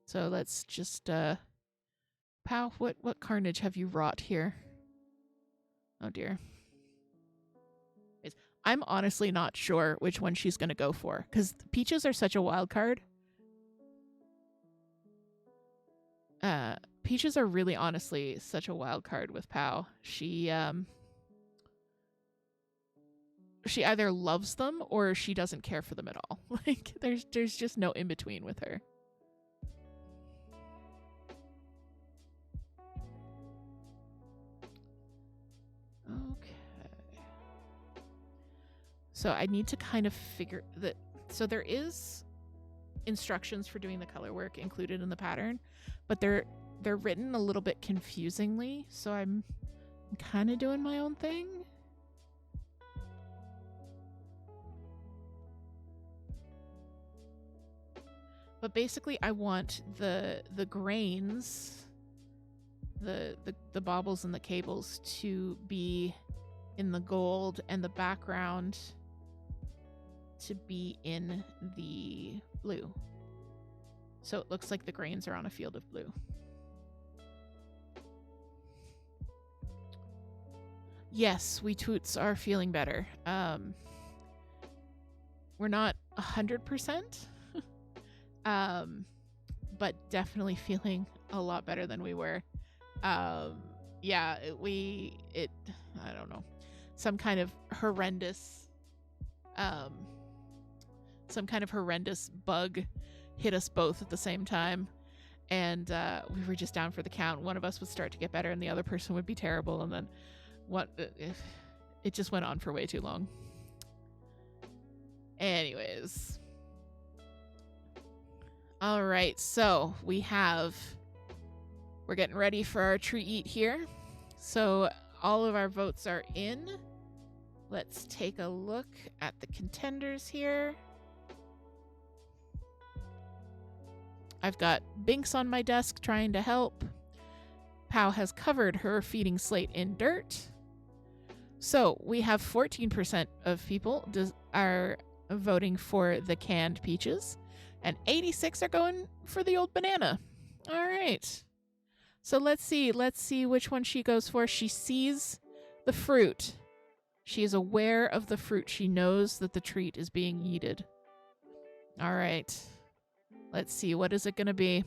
So let's just Pal, what carnage have you wrought here? Oh dear. I'm honestly not sure which one she's going to go for because peaches are such a wild card. Peaches are really honestly such a wild card with Pal. She either loves them or she doesn't care for them at all. Like there's just no in between with her. Okay. So I need to kind of figure that. So there is instructions for doing the color work included in the pattern, but they're written a little bit confusingly, so I'm kind of doing my own thing. But basically I want the grains, the baubles and the cables to be in the gold and the background to be in the blue. So it looks like the grains are on a field of blue. Yes, we toots are feeling better. We're not 100%, but definitely feeling a lot better than we were. Yeah, I don't know, some kind of horrendous bug hit us both at the same time, and we were just down for the count. One of us would start to get better and the other person would be terrible, and then it just went on for way too long. Anyways, all right, so we're getting ready for our treat eat here. So all of our votes are in. Let's take a look at the contenders here. I've got Binks on my desk trying to help. Pow has covered her feeding slate in dirt. So we have 14% of people are voting for the canned peaches, and 86 are going for the old banana. All right. So let's see which one she goes for. She sees the fruit. She is aware of the fruit. She knows that the treat is being yeeted. All right. Let's see. What is it going to be?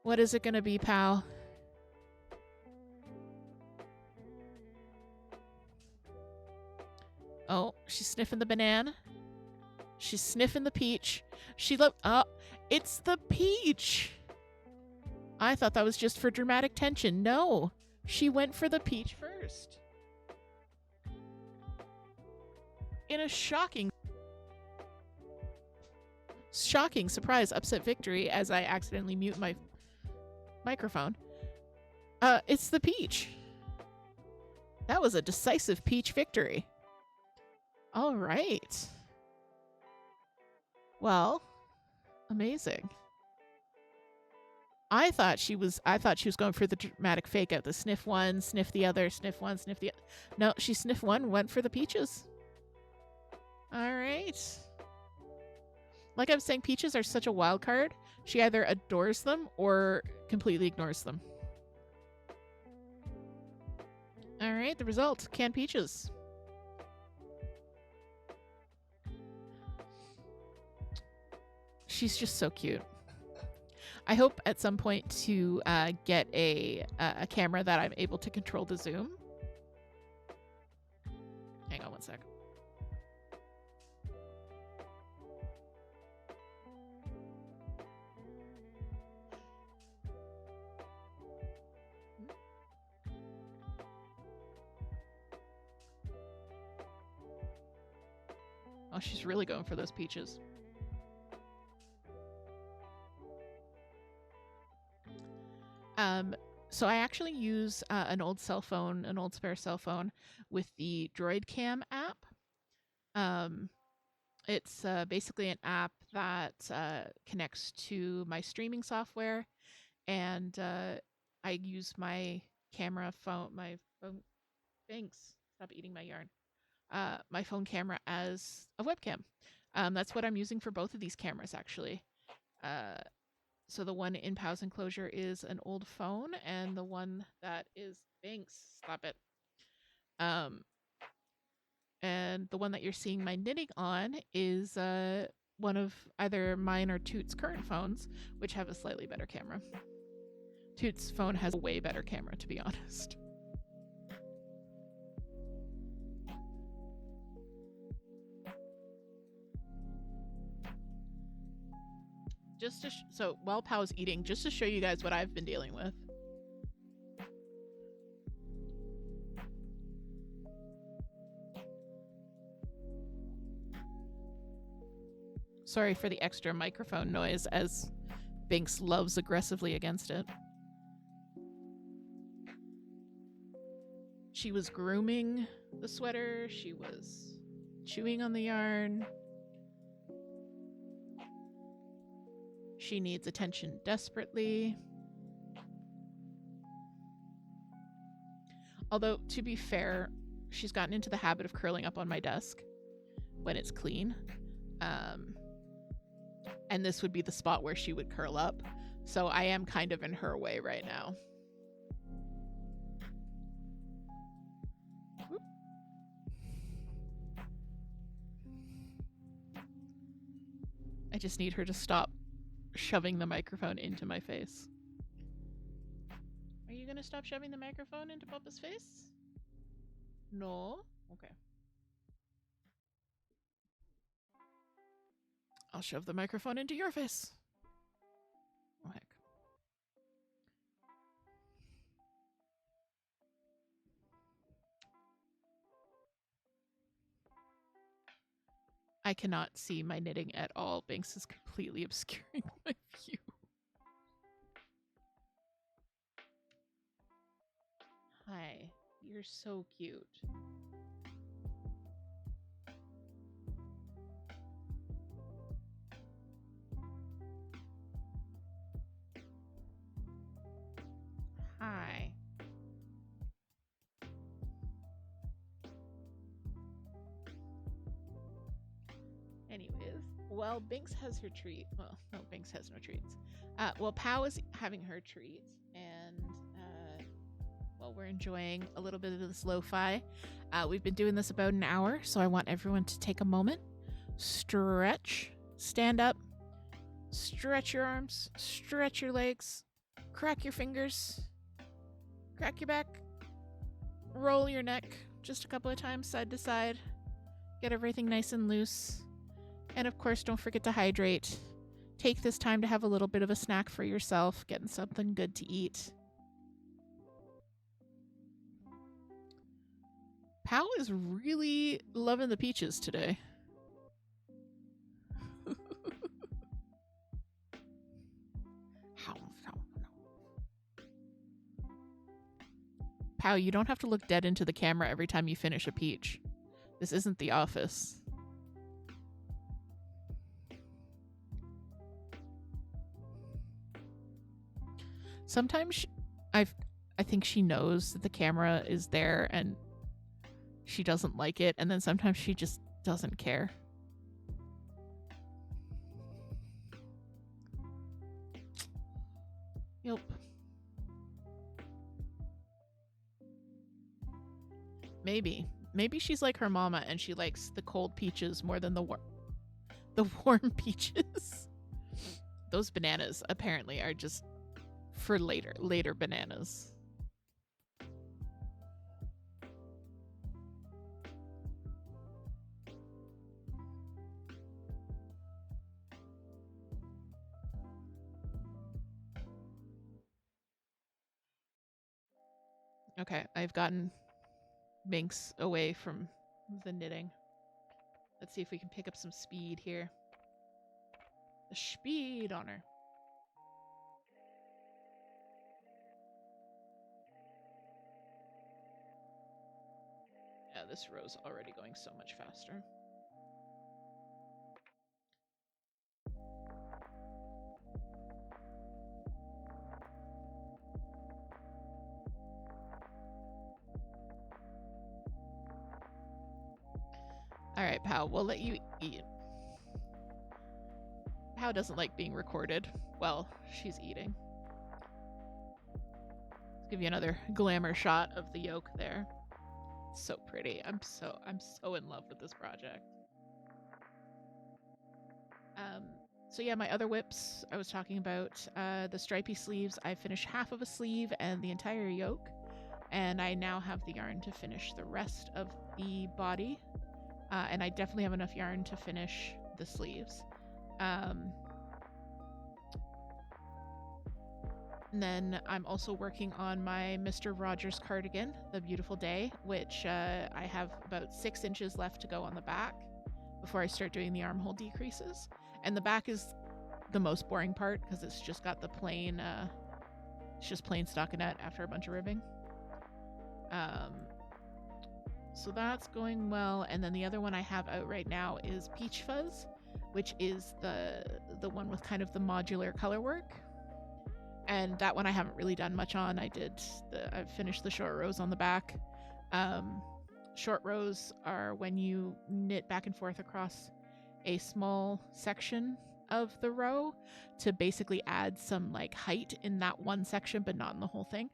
What is it going to be, pal? Oh, she's sniffing the banana. She's sniffing the peach. Oh, it's the peach. I thought that was just for dramatic tension. No, she went for the peach first. In a shocking surprise upset victory, as I accidentally mute my microphone. It's the peach. That was a decisive peach victory. All right. Well, amazing. I thought she was going for the dramatic fake out. The sniff one, sniff the other, sniff one, sniff the other. No, she sniffed one, went for the peaches. All right. Like I was saying, peaches are such a wild card. She either adores them or completely ignores them. All right, the result, canned peaches. She's just so cute. I hope at some point to get a camera that I'm able to control the zoom. Hang on one sec. Oh, she's really going for those peaches. So I actually use an old spare cell phone with the Droid Cam app. It's basically an app that connects to my streaming software, and I use my phone. Thanks. Stop eating my yarn. My phone camera as a webcam. That's what I'm using for both of these cameras, actually. So the one in Pow's enclosure is an old phone, and the one that is Binks. Stop it. And the one that you're seeing my knitting on is one of either mine or Toot's current phones, which have a slightly better camera. Toot's phone has a way better camera, to be honest. So while Pow's eating, just to show you guys what I've been dealing with. Sorry for the extra microphone noise as Binks loves aggressively against it. She was grooming the sweater. She was chewing on the yarn. She needs attention desperately. Although, to be fair, she's gotten into the habit of curling up on my desk when it's clean. And this would be the spot where she would curl up. So I am kind of in her way right now. Whoop. I just need her to stop shoving the microphone into my face. Are you gonna stop shoving the microphone into Papa's face? No? Okay. I'll shove the microphone into your face. Oh, heck. I cannot see my knitting at all. Binks is completely obscuring my view. Hi, you're so cute. Hi. Anyways, well, Binks has her treat. Well, no, Binks has no treats. Well, Pow is having her treat, and well, we're enjoying a little bit of this lo-fi. We've been doing this about an hour, so I want everyone to take a moment, stretch, stand up, stretch your arms, stretch your legs, crack your fingers, crack your back, roll your neck just a couple of times side to side, get everything nice and loose. And of course, don't forget to hydrate. Take this time to have a little bit of a snack for yourself, getting something good to eat. Pow is really loving the peaches today. Pow, you don't have to look dead into the camera every time you finish a peach. This isn't The Office. Sometimes I think she knows that the camera is there and she doesn't like it, and then sometimes she just doesn't care. Yep. Maybe she's like her mama and she likes the cold peaches more than the warm peaches. Those bananas apparently are just for later bananas. Okay, I've gotten Binks away from the knitting. Let's see if we can pick up some speed here. The speed on her. Yeah, this row's already going so much faster. Alright, Pow, we'll let you eat. Pow doesn't like being recorded. Well, she's eating. Let's give you another glamour shot of the yolk there. It's so pretty. I'm so in love with this project. So yeah, my other whips I was talking about, the stripy sleeves, I finished half of a sleeve and the entire yoke, and I now have the yarn to finish the rest of the body. And I definitely have enough yarn to finish the sleeves. And then I'm also working on my Mr. Rogers cardigan, The Beautiful Day, which I have about 6 inches left to go on the back before I start doing the armhole decreases. And the back is the most boring part because it's just got the plain, it's just plain stockinette after a bunch of ribbing. So that's going well. And then the other one I have out right now is Peach Fuzz, which is the one with kind of the modular color work. And that one I haven't really done much on. I've finished the short rows on the back. Short rows are when you knit back and forth across a small section of the row to basically add some like height in that one section, but not in the whole thing.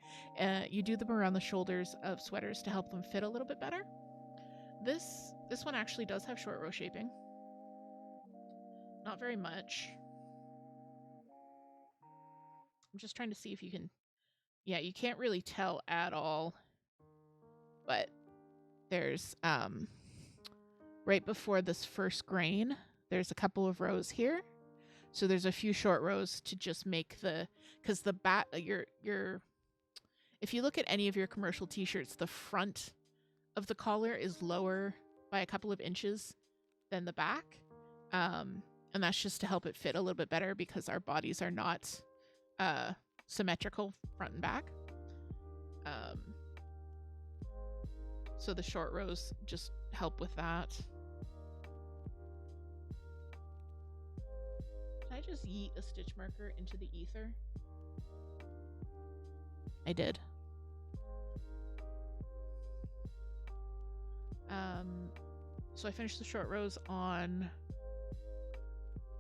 You do them around the shoulders of sweaters to help them fit a little bit better. This one actually does have short row shaping. Not very much. I'm just trying to see if you can... Yeah, you can't really tell at all. But there's, right before this first grain, there's a couple of rows here. So there's a few short rows to just make the... Because the back... If you look at any of your commercial t-shirts, the front of the collar is lower by a couple of inches than the back. And that's just to help it fit a little bit better because our bodies are not symmetrical front and back. So the short rows just help with that. Can I just yeet a stitch marker into the ether? I did. So I finished the short rows on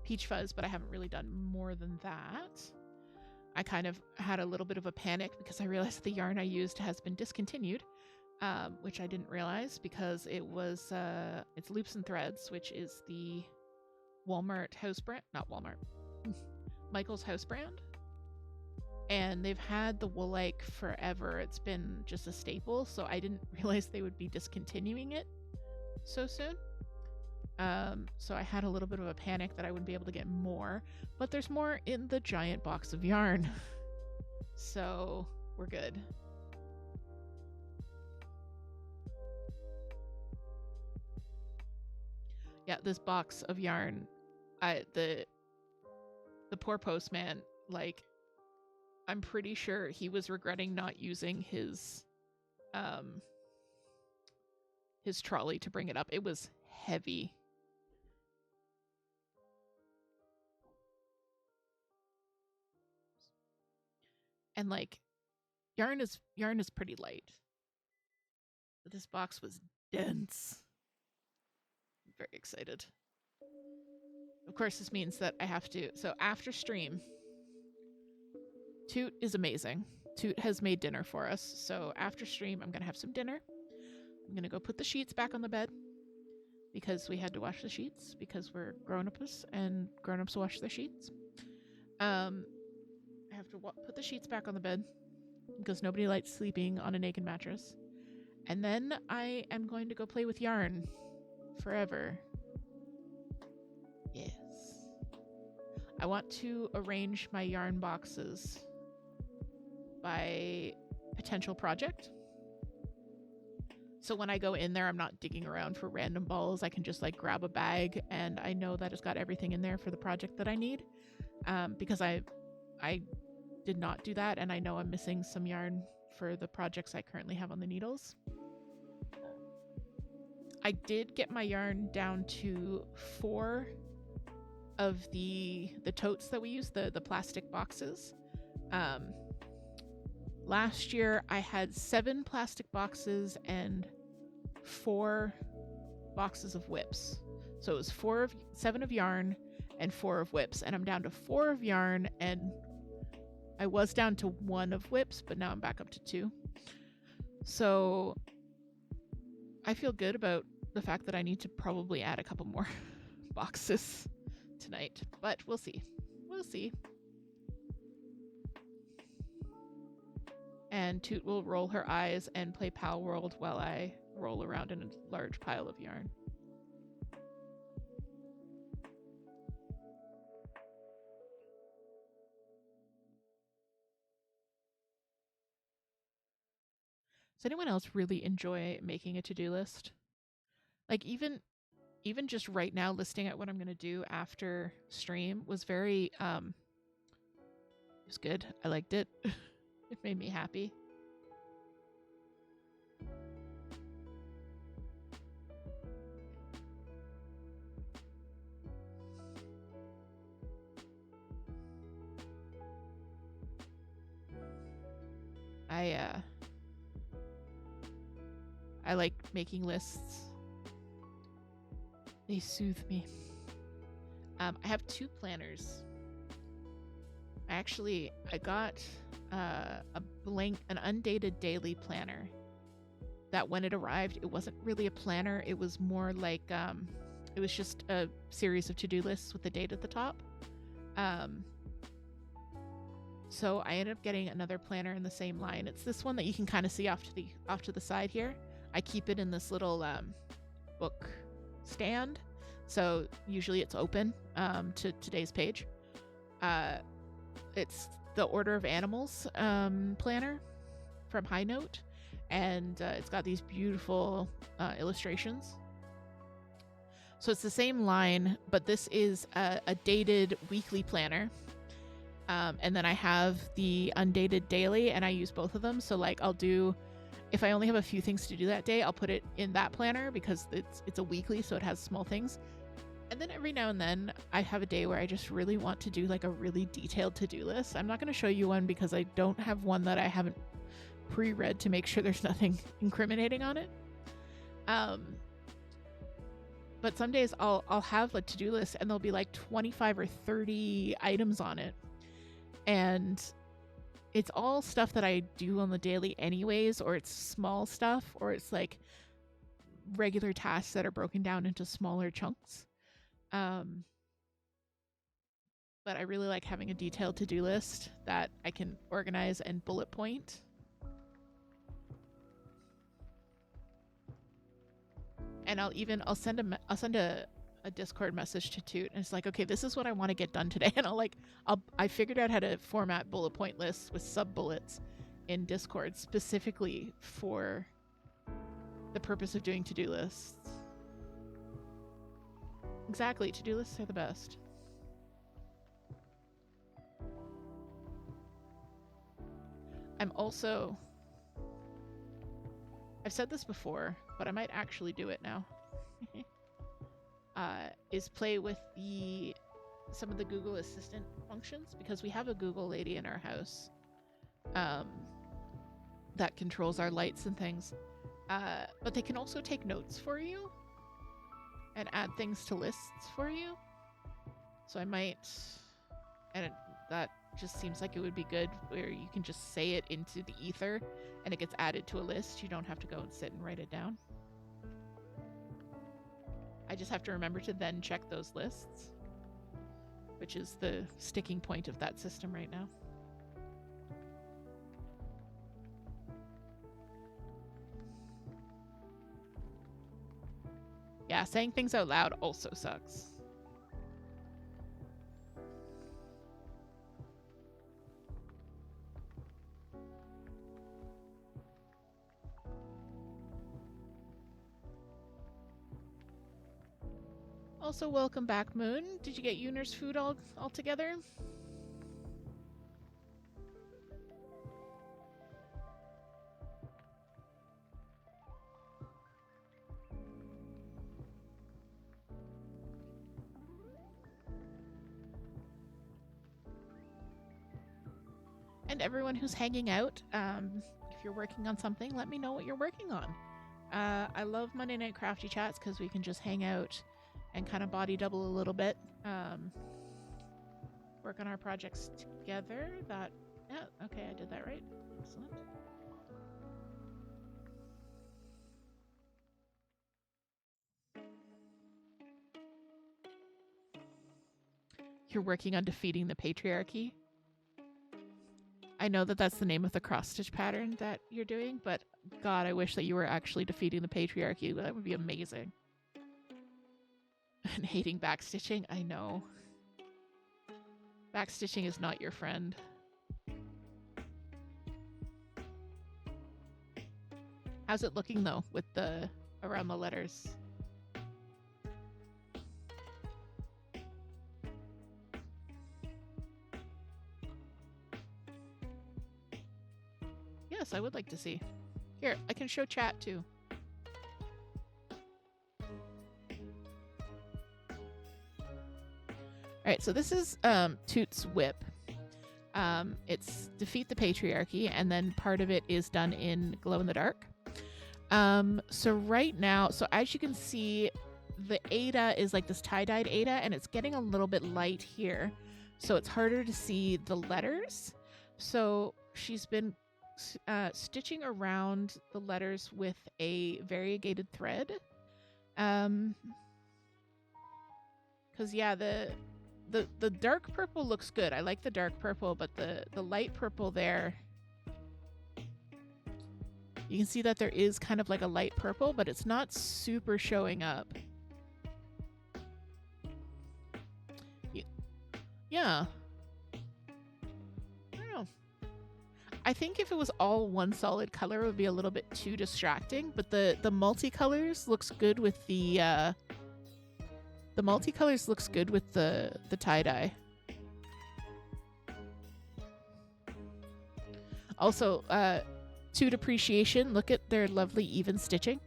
Peach Fuzz, but I haven't really done more than that. I kind of had a little bit of a panic because I realized the yarn I used has been discontinued, which I didn't realize because it was, it's Loops and Threads, which is the Walmart house brand, not Walmart, Michael's house brand. And they've had the Woolike forever. It's been just a staple, so I didn't realize they would be discontinuing it so soon. So I had a little bit of a panic that I wouldn't be able to get more, but there's more in the giant box of yarn. So we're good. Yeah, this box of yarn, the poor postman, like, I'm pretty sure he was regretting not using his trolley to bring it up. It was heavy. And like, yarn is pretty light. But this box was dense. I'm very excited. Of course, this means that I have to... So after stream, Toot is amazing. Toot has made dinner for us. So after stream, I'm going to have some dinner. I'm going to go put the sheets back on the bed because we had to wash the sheets because we're grown-ups and grown-ups wash their sheets. I have to put the sheets back on the bed because nobody likes sleeping on a naked mattress. And then I am going to go play with yarn forever. Yes. I want to arrange my yarn boxes by potential project. So when I go in there, I'm not digging around for random balls. I can just like grab a bag and I know that it's got everything in there for the project that I need. Because I did not do that and I know I'm missing some yarn for the projects I currently have on the needles. I did get my yarn down to 4 of the totes that we use, the plastic boxes. Last year I had 7 plastic boxes and 4 boxes of whips. So it was 7 of yarn and 4 of whips, and I'm down to 4 of yarn, and I was down to 1 of whips, but now I'm back up to 2. So I feel good about the fact that I need to probably add a couple more boxes tonight, but we'll see. We'll see. And Toot will roll her eyes and play Pal World while I roll around in a large pile of yarn. Does anyone else really enjoy making a to-do list? Like, even even just right now listing out what I'm going to do after stream was very, it was good. I liked it. It made me happy. I like making lists. They soothe me. I have 2 planners. I got an undated daily planner that when it arrived, it wasn't really a planner. It was more like, it was just a series of to-do lists with the date at the top. So I ended up getting another planner in the same line. It's this one that you can kind of see off to the side here. I keep it in this little book stand. So usually it's open to today's page. It's the Order of Animals planner from High Note, and it's got these beautiful illustrations. So it's the same line, but this is a dated weekly planner. And then I have the undated daily, and I use both of them. So like I'll do, if I only have a few things to do that day, I'll put it in that planner because it's a weekly, so it has small things. And then every now and then I have a day where I just really want to do like a really detailed to-do list. I'm not going to show you one because I don't have one that I haven't pre-read to make sure there's nothing incriminating on it. But some days I'll have a to-do list and there'll be like 25 or 30 items on it. And it's all stuff that I do on the daily anyways, or it's small stuff, or it's like regular tasks that are broken down into smaller chunks. But I really like having a detailed to-do list that I can organize and bullet point. And I'll send a Discord message to Toot, and it's like, okay, this is what I want to get done today. And I figured out how to format bullet point lists with sub bullets in Discord specifically for the purpose of doing to-do lists. Exactly, to-do lists are the best. I've said this before, but I might actually do it now. Is play with some of the Google Assistant functions, because we have a Google lady in our house that controls our lights and things. But they can also take notes for you and add things to lists for you. So I might, that just seems like it would be good where you can just say it into the ether and it gets added to a list. You don't have to go and sit and write it down. I just have to remember to then check those lists, which is the sticking point of that system right now. Yeah, saying things out loud also sucks. Also, welcome back, Moon. Did you get Uner's food all together? And everyone who's hanging out, if you're working on something, let me know what you're working on. I love Monday Night Crafty Chats because we can just hang out and kind of body double a little bit. Work on our projects together. Yeah, okay, I did that right. Excellent. You're working on defeating the patriarchy. I know that that's the name of the cross-stitch pattern that you're doing, but God, I wish that you were actually defeating the patriarchy. That would be amazing. And hating backstitching, I know. Backstitching is not your friend. How's it looking though with around the letters? Yes, I would like to see. Here, I can show chat too. Alright, so this is Toot's whip. It's defeat the patriarchy, and then part of it is done in glow in the dark. So right now, so as you can see, the Ada is like this tie-dyed Ada, and it's getting a little bit light here, so it's harder to see the letters. So she's been stitching around the letters with a variegated thread, because yeah, the dark purple looks good. I like the dark purple, but the light purple there, you can see that there is kind of like a light purple, but it's not super showing up. Yeah. I don't know. I think if it was all one solid color, it would be a little bit too distracting, but the multicolors looks good with the multicolors looks good with the tie-dye. Also, Toot appreciation, look at their lovely even stitching.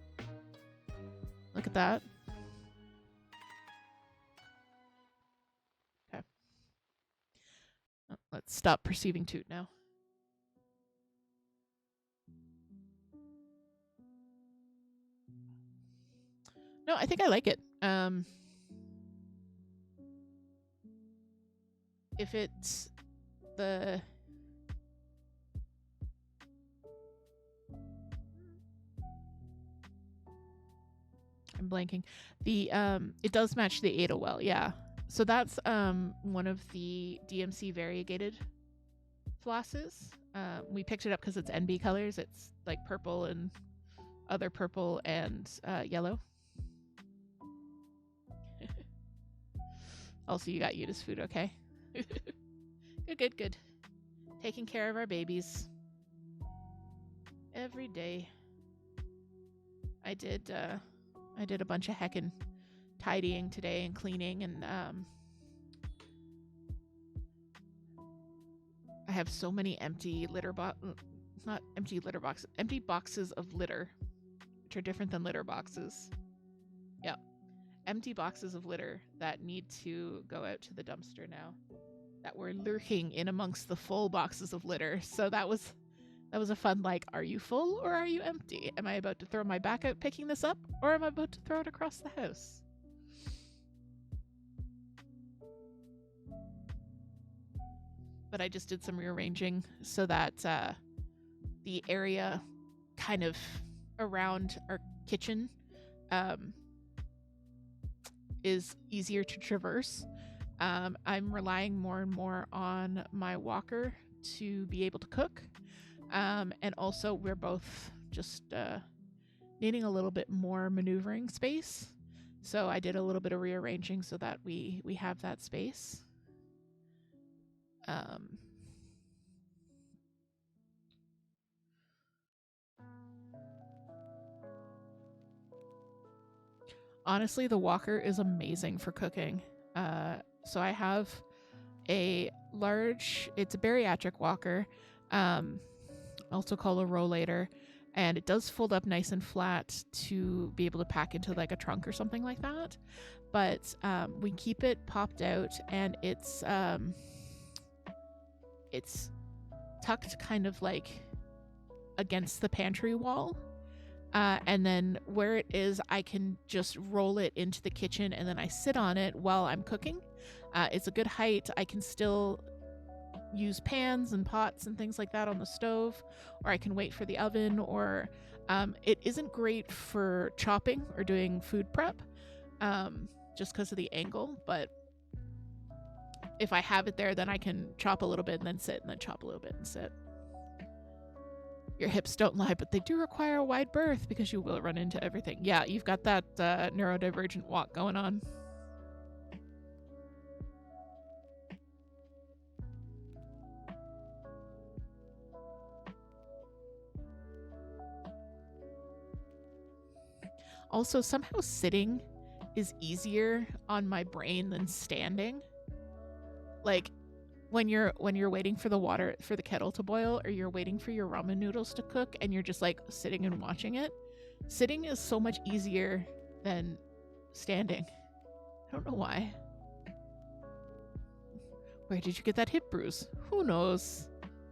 Look at that. Okay. Oh, let's stop perceiving Toot now. No, I think I like it. If it's the I'm blanking. The it does match the Ada well, yeah. So that's one of the DMC variegated flosses. We picked it up because it's NB colors. It's like purple and other purple and yellow. Also, you got Yuda's food, okay? Good. Taking care of our babies every day. I did a bunch of heckin' tidying today and cleaning, and I have so many empty empty boxes of litter, which are different than litter boxes. Yeah. Empty boxes of litter that need to go out to the dumpster now, that were lurking in amongst the full boxes of litter. So that was a fun, like, are you full or are you empty? Am I about to throw my back out picking this up, or am I about to throw it across the house? But I just did some rearranging so that the area kind of around our kitchen is easier to traverse. I'm relying more and more on my walker to be able to cook. And also we're both just needing a little bit more maneuvering space. So I did a little bit of rearranging so that we have that space. Honestly, the walker is amazing for cooking. So I have it's a bariatric walker, also called a rollator, and it does fold up nice and flat to be able to pack into like a trunk or something like that. But we keep it popped out, and it's tucked kind of like against the pantry wall. And then where it is, I can just roll it into the kitchen, and then I sit on it while I'm cooking. It's a good height. I can still use pans and pots and things like that on the stove, or I can wait for the oven, or it isn't great for chopping or doing food prep, just because of the angle. But if I have it there, then I can chop a little bit and then sit, and then chop a little bit and sit. Your hips don't lie, but they do require a wide berth because you will run into everything. Yeah, you've got that neurodivergent walk going on. Also, somehow sitting is easier on my brain than standing. Like, when you're waiting for the water for the kettle to boil, or you're waiting for your ramen noodles to cook and you're just like sitting and watching it. Sitting is so much easier than standing. I don't know why. Where did you get that hip bruise? Who knows?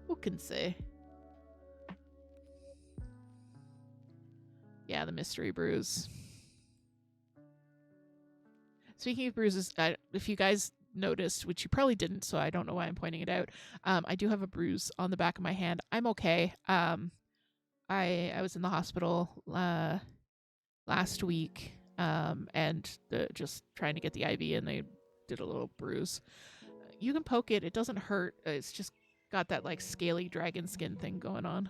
Who can say? Yeah, the mystery bruise. Speaking of bruises, if you guys noticed, which you probably didn't, so I don't know why I'm pointing it out, I do have a bruise on the back of my hand. I'm okay. I was in the hospital last week, and just trying to get the IV, and they did a little bruise. You can poke it; it doesn't hurt. It's just got that like scaly dragon skin thing going on.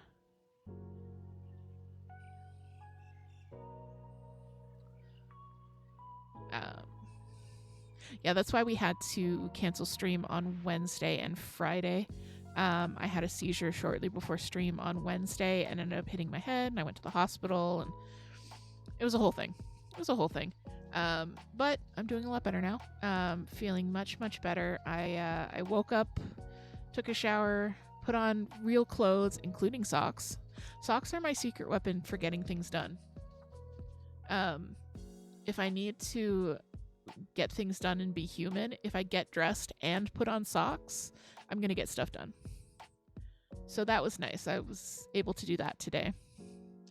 Yeah, that's why we had to cancel stream on Wednesday and Friday. I had a seizure shortly before stream on Wednesday and ended up hitting my head, and I went to the hospital, and it was a whole thing. But I'm doing a lot better now. Feeling much, much better. I woke up, took a shower, put on real clothes, including socks. Socks are my secret weapon for getting things done. If I need to get things done and be human, if I get dressed and put on socks, I'm gonna get stuff done. So that was nice. I was able to do that today,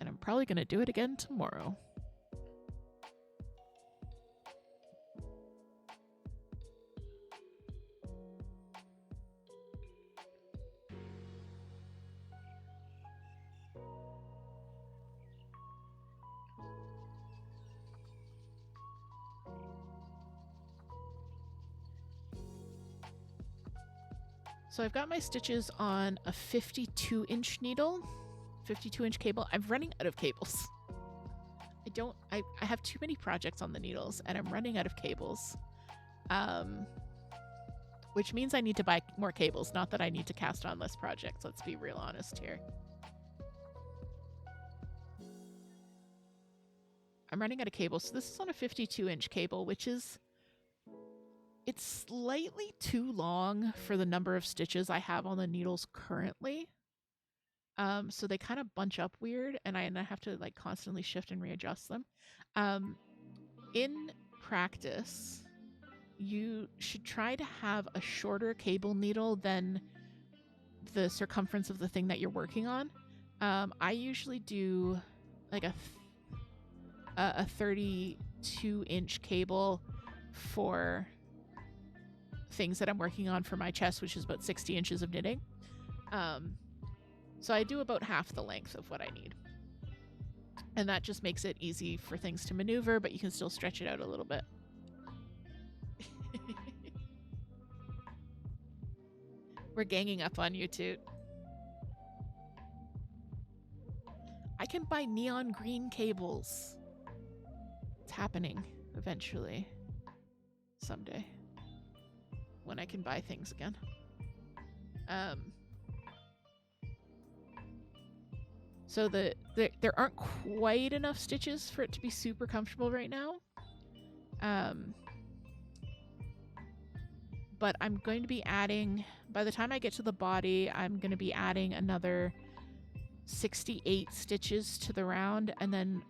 and I'm probably gonna do it again tomorrow. So I've got my stitches on a 52-inch needle, 52-inch cable. I'm running out of cables. I have too many projects on the needles, and I'm running out of cables. Which means I need to buy more cables, not that I need to cast on less projects. Let's be real honest here. I'm running out of cables. So this is on a 52-inch cable, which is... it's slightly too long for the number of stitches I have on the needles currently. So they kind of bunch up weird, and I have to like constantly shift and readjust them. In practice, you should try to have a shorter cable needle than the circumference of the thing that you're working on. I usually do like a 32-inch cable for things that I'm working on for my chest, which is about 60 inches of knitting. So I do about half the length of what I need. And that just makes it easy for things to maneuver, but you can still stretch it out a little bit. We're ganging up on you, Toot. I can buy neon green cables. It's happening eventually. Someday. When I can buy things again. So there aren't quite enough stitches for it to be super comfortable right now. But I'm going to be adding, by the time I get to the body, I'm going to be adding another 68 stitches to the round, and then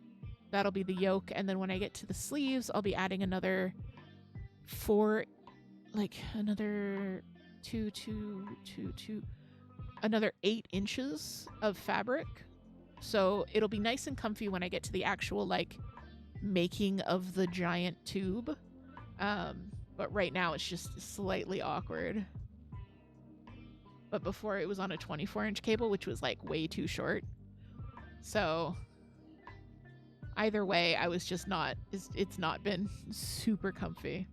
that'll be the yoke. And then when I get to the sleeves, I'll be adding another another 8 inches of fabric. So it'll be nice and comfy when I get to the actual like making of the giant tube. But right now it's just slightly awkward. But before it was on a 24-inch cable, which was like way too short. So either way, I was just not, it's not been super comfy.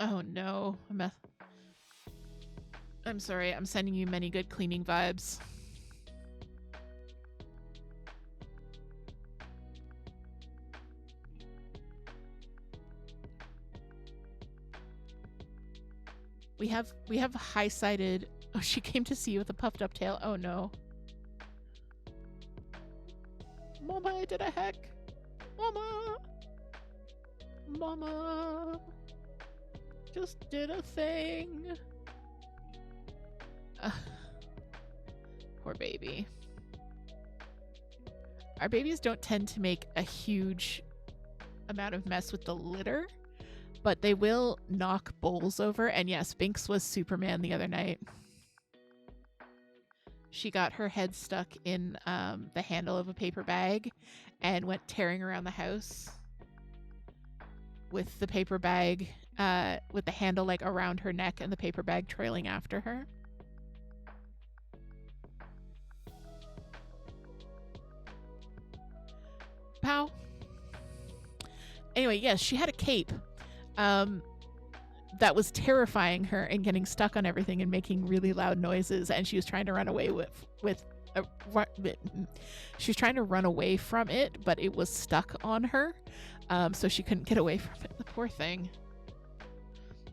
Oh no, I'm sorry, I'm sending you many good cleaning vibes. We have high-sided. Oh, she came to see you with a puffed up tail. Oh no. Mama, I did a heck. Mama. Mama. Just did a thing. Poor baby. Our babies don't tend to make a huge amount of mess with the litter, but they will knock bowls over. And yes, Binks was Superman the other night. She got her head stuck in the handle of a paper bag and went tearing around the house with the paper bag, with the handle like around her neck and the paper bag trailing after her. Pow. Anyway, yes, she had a cape that was terrifying her and getting stuck on everything and making really loud noises, and she was trying to run away she was trying to run away from it, but it was stuck on her, so she couldn't get away from it. The poor thing.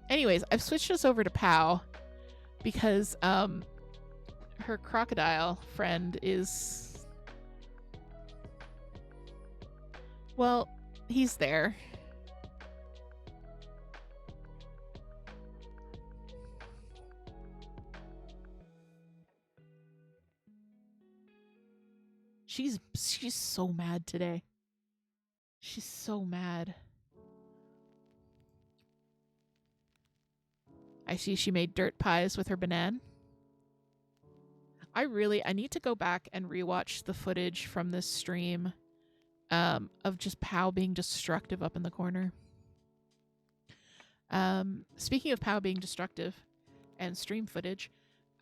Anyways, I've switched us over to Pow because her crocodile friend is, well, he's there. She's so mad today. She's so mad. I see she made dirt pies with her banana. I need to go back and rewatch the footage from this stream of just Pow being destructive up in the corner. Speaking of Pow being destructive and stream footage,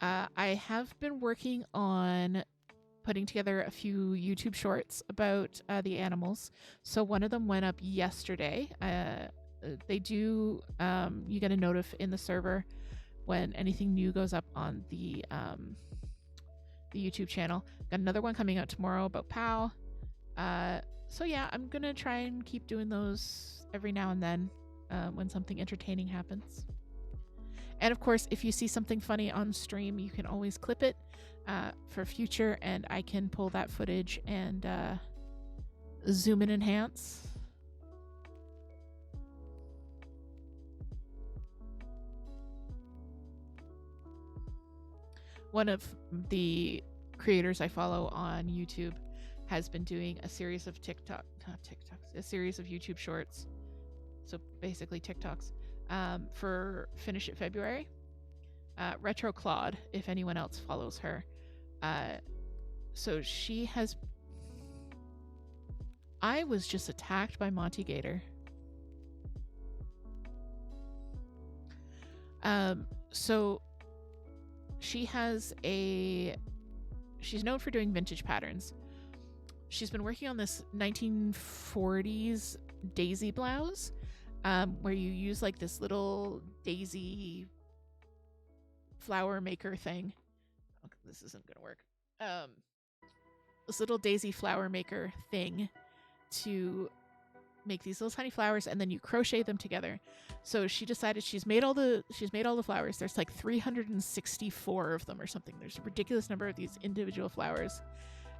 I have been working on putting together a few YouTube shorts about the animals. So one of them went up yesterday. They do, you get a notif in the server when anything new goes up on the YouTube channel. Got another one coming out tomorrow about Pow. So yeah, I'm gonna try and keep doing those every now and then when something entertaining happens. And of course, if you see something funny on stream, you can always clip it for future, and I can pull that footage and zoom and enhance. One of the creators I follow on YouTube has been doing a series of a series of YouTube shorts. So basically TikToks for Finish It February. Retro Claude, if anyone else follows her. So she has... I was just attacked by Monty Gator. So she has she's known for doing vintage patterns. She's been working on this 1940s daisy blouse, where you use like this little daisy flower maker thing. Oh, this isn't gonna work. This little daisy flower maker thing to make these little tiny flowers, and then you crochet them together. So she decided she's made all the flowers. There's like 364 of them or something. There's a ridiculous number of these individual flowers,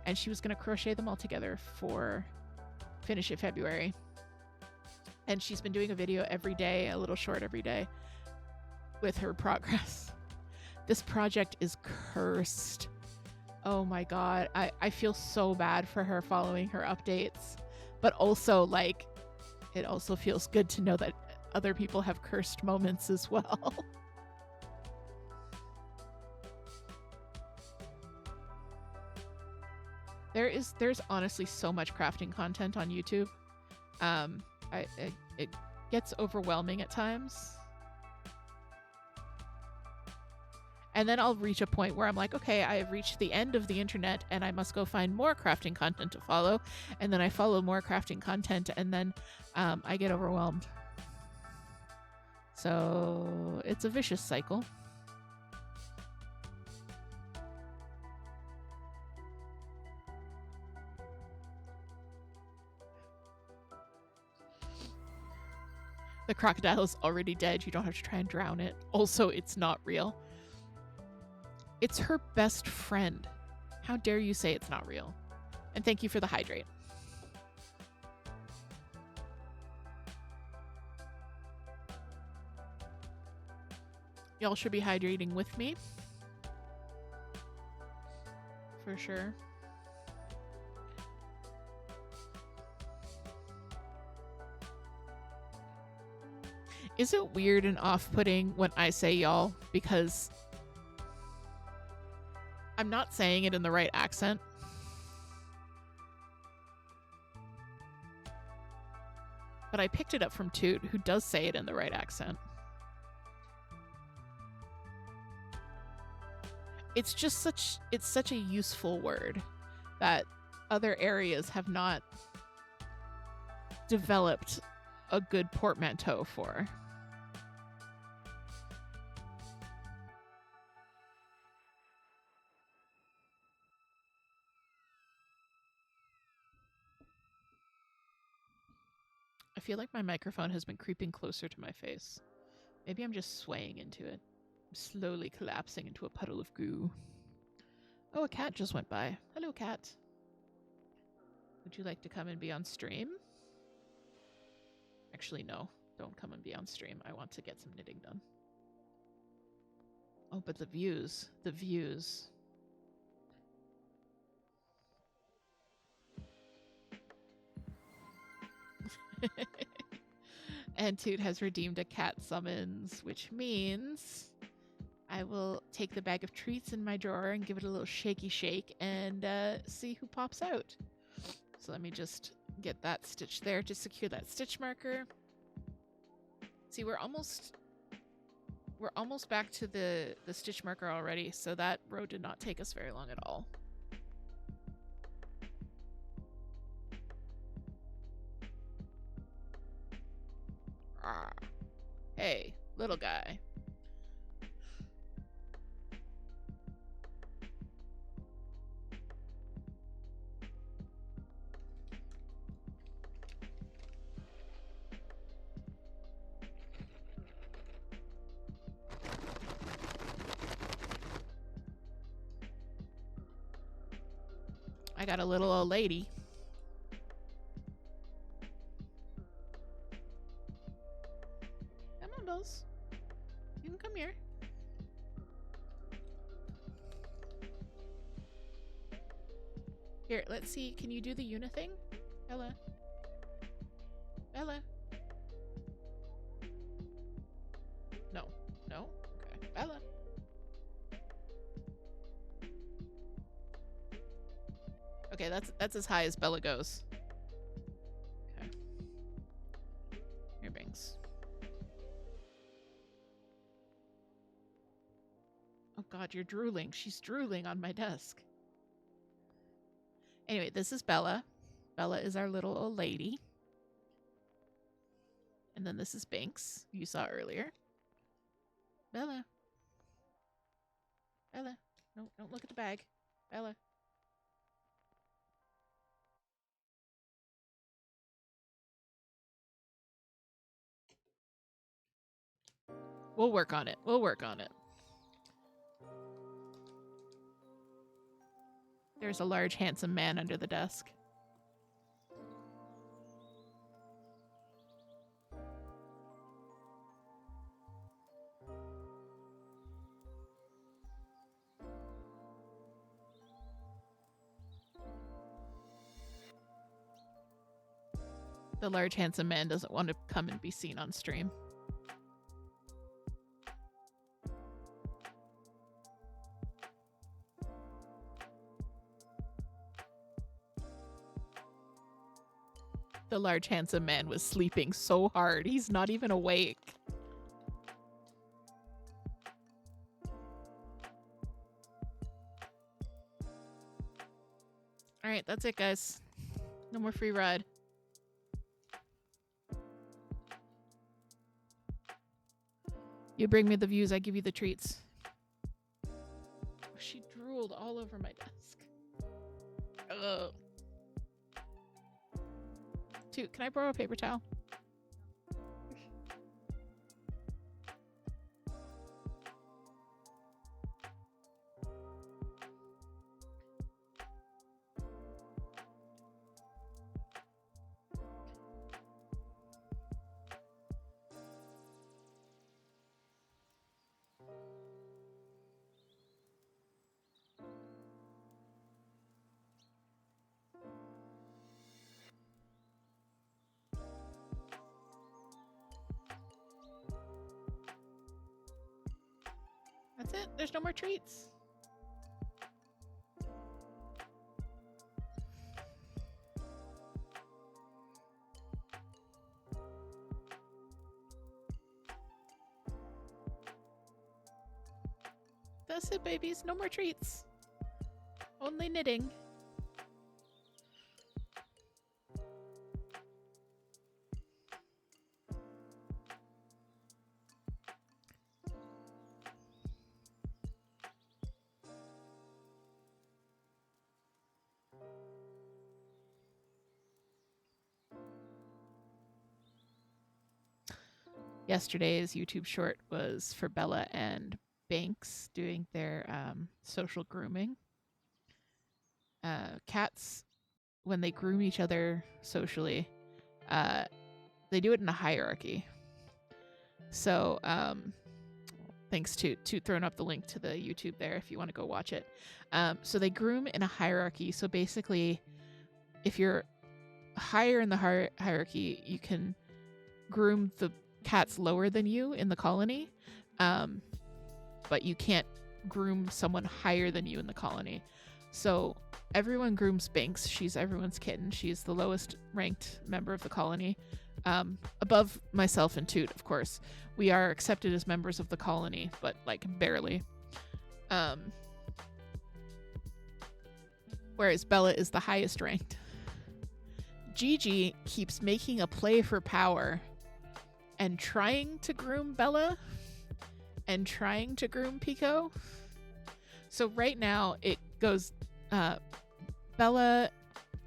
and she was going to crochet them all together for Finish It February. And she's been doing a video every day, a little short every day, with her progress. This project is cursed. Oh my god, I feel so bad for her following her updates, but also like it also feels good to know that other people have cursed moments as well. There's honestly so much crafting content on YouTube. It gets overwhelming at times. And then I'll reach a point where I'm like, okay, I have reached the end of the internet and I must go find more crafting content to follow. And then I follow more crafting content, and then I get overwhelmed. So it's a vicious cycle. The crocodile is already dead. You don't have to try and drown it. Also, it's not real. It's her best friend. How dare you say it's not real? And thank you for the hydrate. Y'all should be hydrating with me. For sure. Is it weird and off-putting when I say y'all? Because I'm not saying it in the right accent. But I picked it up from Toot, who does say it in the right accent. It's just such a useful word that other areas have not developed a good portmanteau for. I feel like my microphone has been creeping closer to my face. Maybe I'm just swaying into it. I'm slowly collapsing into a puddle of goo. Oh, a cat just went by. Hello, cat. Would you like to come and be on stream? Actually, no. Don't come and be on stream. I want to get some knitting done. Oh, but the views. The views. And Toot has redeemed a cat summons, which means I will take the bag of treats in my drawer and give it a little shaky shake and see who pops out. So let me just get that stitch there to secure that stitch marker. See, we're almost back to the stitch marker already, so that row did not take us very long at all. Hey, little guy. I got a little old lady. Come on, Bells. You can come here. Here, let's see. Can you do the Una thing? Bella. Bella. No. No? Okay. Bella. Okay, that's as high as Bella goes. Okay. Here, Banks. Oh god, you're drooling. She's drooling on my desk. Anyway, this is Bella. Bella is our little old lady. And then this is Banks, you saw earlier. Bella. Bella. No, don't look at the bag. Bella. We'll work on it. We'll work on it. There's a large, handsome man under the desk. The large, handsome man doesn't want to come and be seen on stream. The large, handsome man was sleeping so hard, he's not even awake. Alright, that's it, guys. No more free ride. You bring me the views, I give you the treats. She drooled all over my desk. Ugh. Toot, can I borrow a paper towel? That's it. There's no more treats. That's it, babies. No more treats. Only knitting. Yesterday's YouTube short was for Bella and Banks doing their social grooming. Cats, when they groom each other socially, they do it in a hierarchy. So thanks to throwing up the link to the YouTube there if you want to go watch it. So they groom in a hierarchy. So basically, if you're higher in the hierarchy, you can groom the cats lower than you in the colony, but you can't groom someone higher than you in the colony. So everyone grooms Banks. She's everyone's kitten. She's the lowest ranked member of the colony, above myself and Toot, of course. We are accepted as members of the colony, but like barely. Whereas Bella is the highest ranked. Gigi keeps making a play for power and trying to groom Bella and trying to groom Pico. So right now it goes Bella,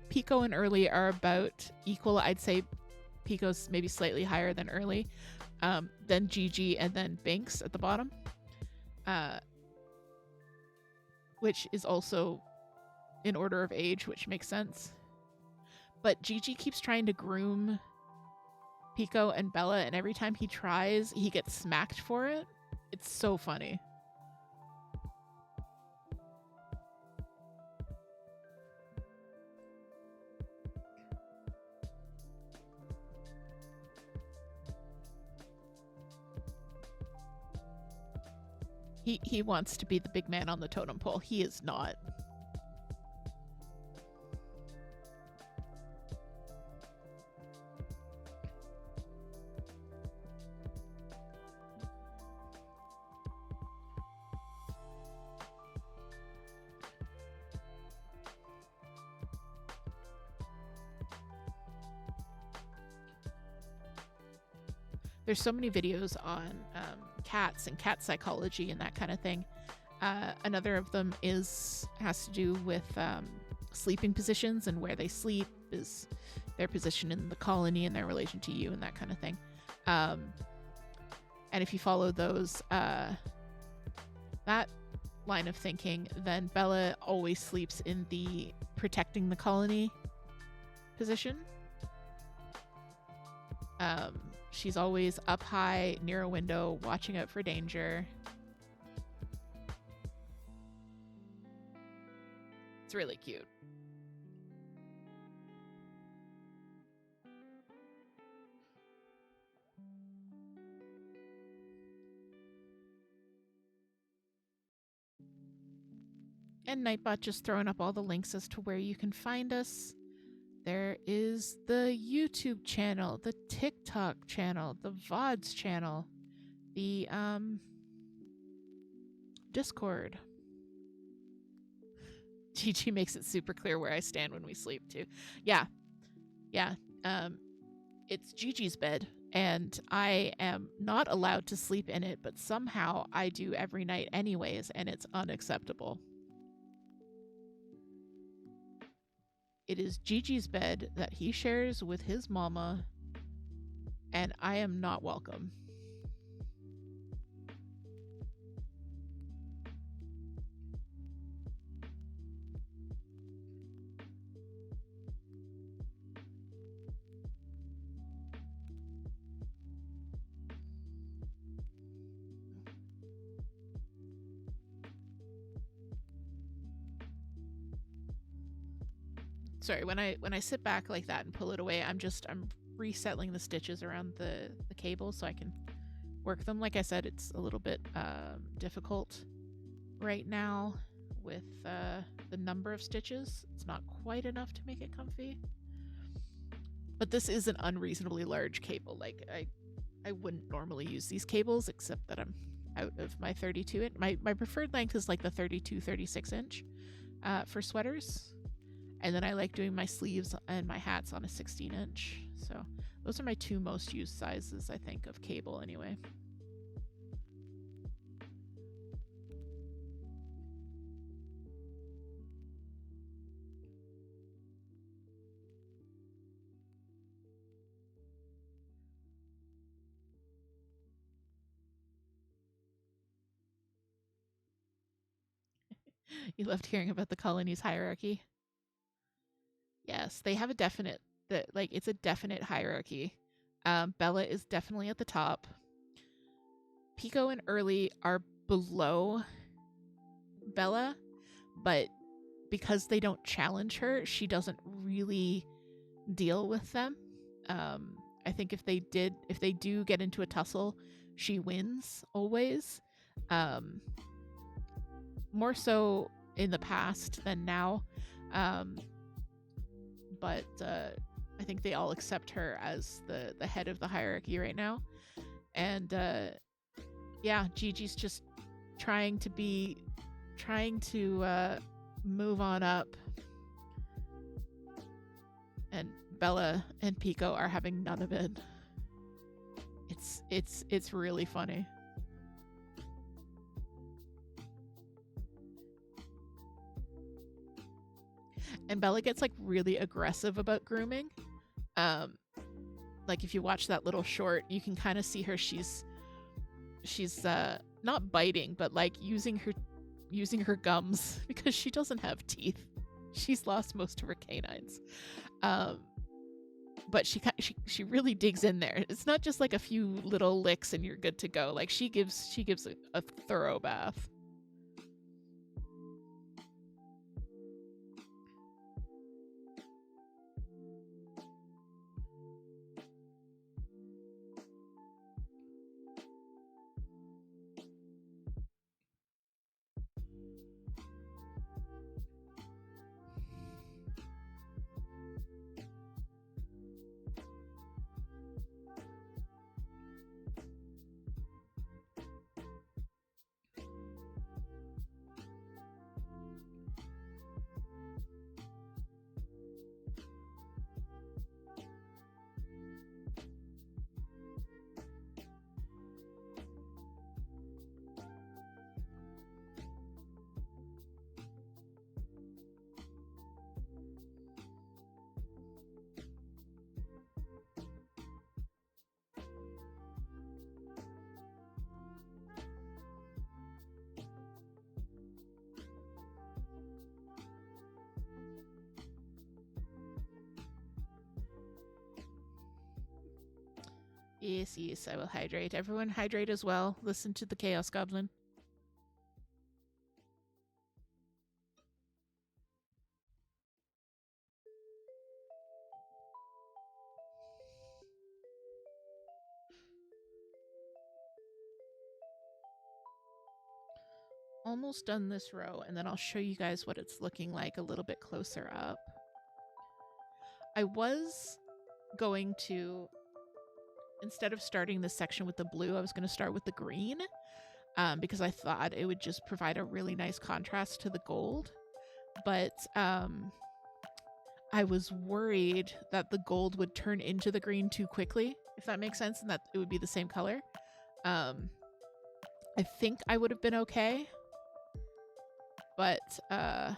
Pico, and Early are about equal. I'd say Pico's maybe slightly higher than Early, then Gigi, and then Banks at the bottom, which is also in order of age, which makes sense. But Gigi keeps trying to groom Pico and Bella, and every time he tries, he gets smacked for it. It's so funny. He wants to be the big man on the totem pole. He is not. There's so many videos on cats and cat psychology and that kind of thing. Another of them has to do with sleeping positions and where they sleep, is their position in the colony and their relation to you and that kind of thing. And if you follow those, that line of thinking, then Bella always sleeps in the protecting the colony position. She's always up high near a window, watching out for danger. It's really cute. And Nightbot just throwing up all the links as to where you can find us. There is the YouTube channel, the TikTok channel, the VODs channel, the Discord. Gigi makes it super clear where I stand when we sleep too. Yeah. It's Gigi's bed, and I am not allowed to sleep in it, but somehow I do every night anyways, and it's unacceptable. It is Gigi's bed that he shares with his mama, and I am not welcome. Sorry, when I sit back like that and pull it away, I'm resettling the stitches around the cable so I can work them. Like I said, it's a little bit difficult right now with the number of stitches. It's not quite enough to make it comfy. But this is an unreasonably large cable. Like, I wouldn't normally use these cables, except that I'm out of my 32 inch. My preferred length is like the 32, 36 inch for sweaters. And then I like doing my sleeves and my hats on a 16 inch. So those are my two most used sizes, I think, of cable anyway. You loved hearing about the colony's hierarchy. Yes, they have a definite it's a definite hierarchy. Bella is definitely at the top. Pico and Early are below Bella, but because they don't challenge her, she doesn't really deal with them. I think if they do get into a tussle, she wins always. More so in the past than now. But I think they all accept her as the head of the hierarchy right now. And yeah, Gigi's just trying to move on up. And Bella and Pico are having none of it. It's really funny. And Bella gets like really aggressive about grooming. Like if you watch that little short, you can kind of see her. She's not biting, but like using her gums because she doesn't have teeth. She's lost most of her canines. But she really digs in there. It's not just like a few little licks and you're good to go. Like she gives a thorough bath. Yes, I will hydrate. Everyone hydrate as well. Listen to the Chaos Goblin. Almost done this row, and then I'll show you guys what it's looking like a little bit closer up. I was going to, instead of starting this section with the blue, I was going to start with the green because I thought it would just provide a really nice contrast to the gold. But I was worried that the gold would turn into the green too quickly, if that makes sense, and that it would be the same color. I think I would have been okay. But I'm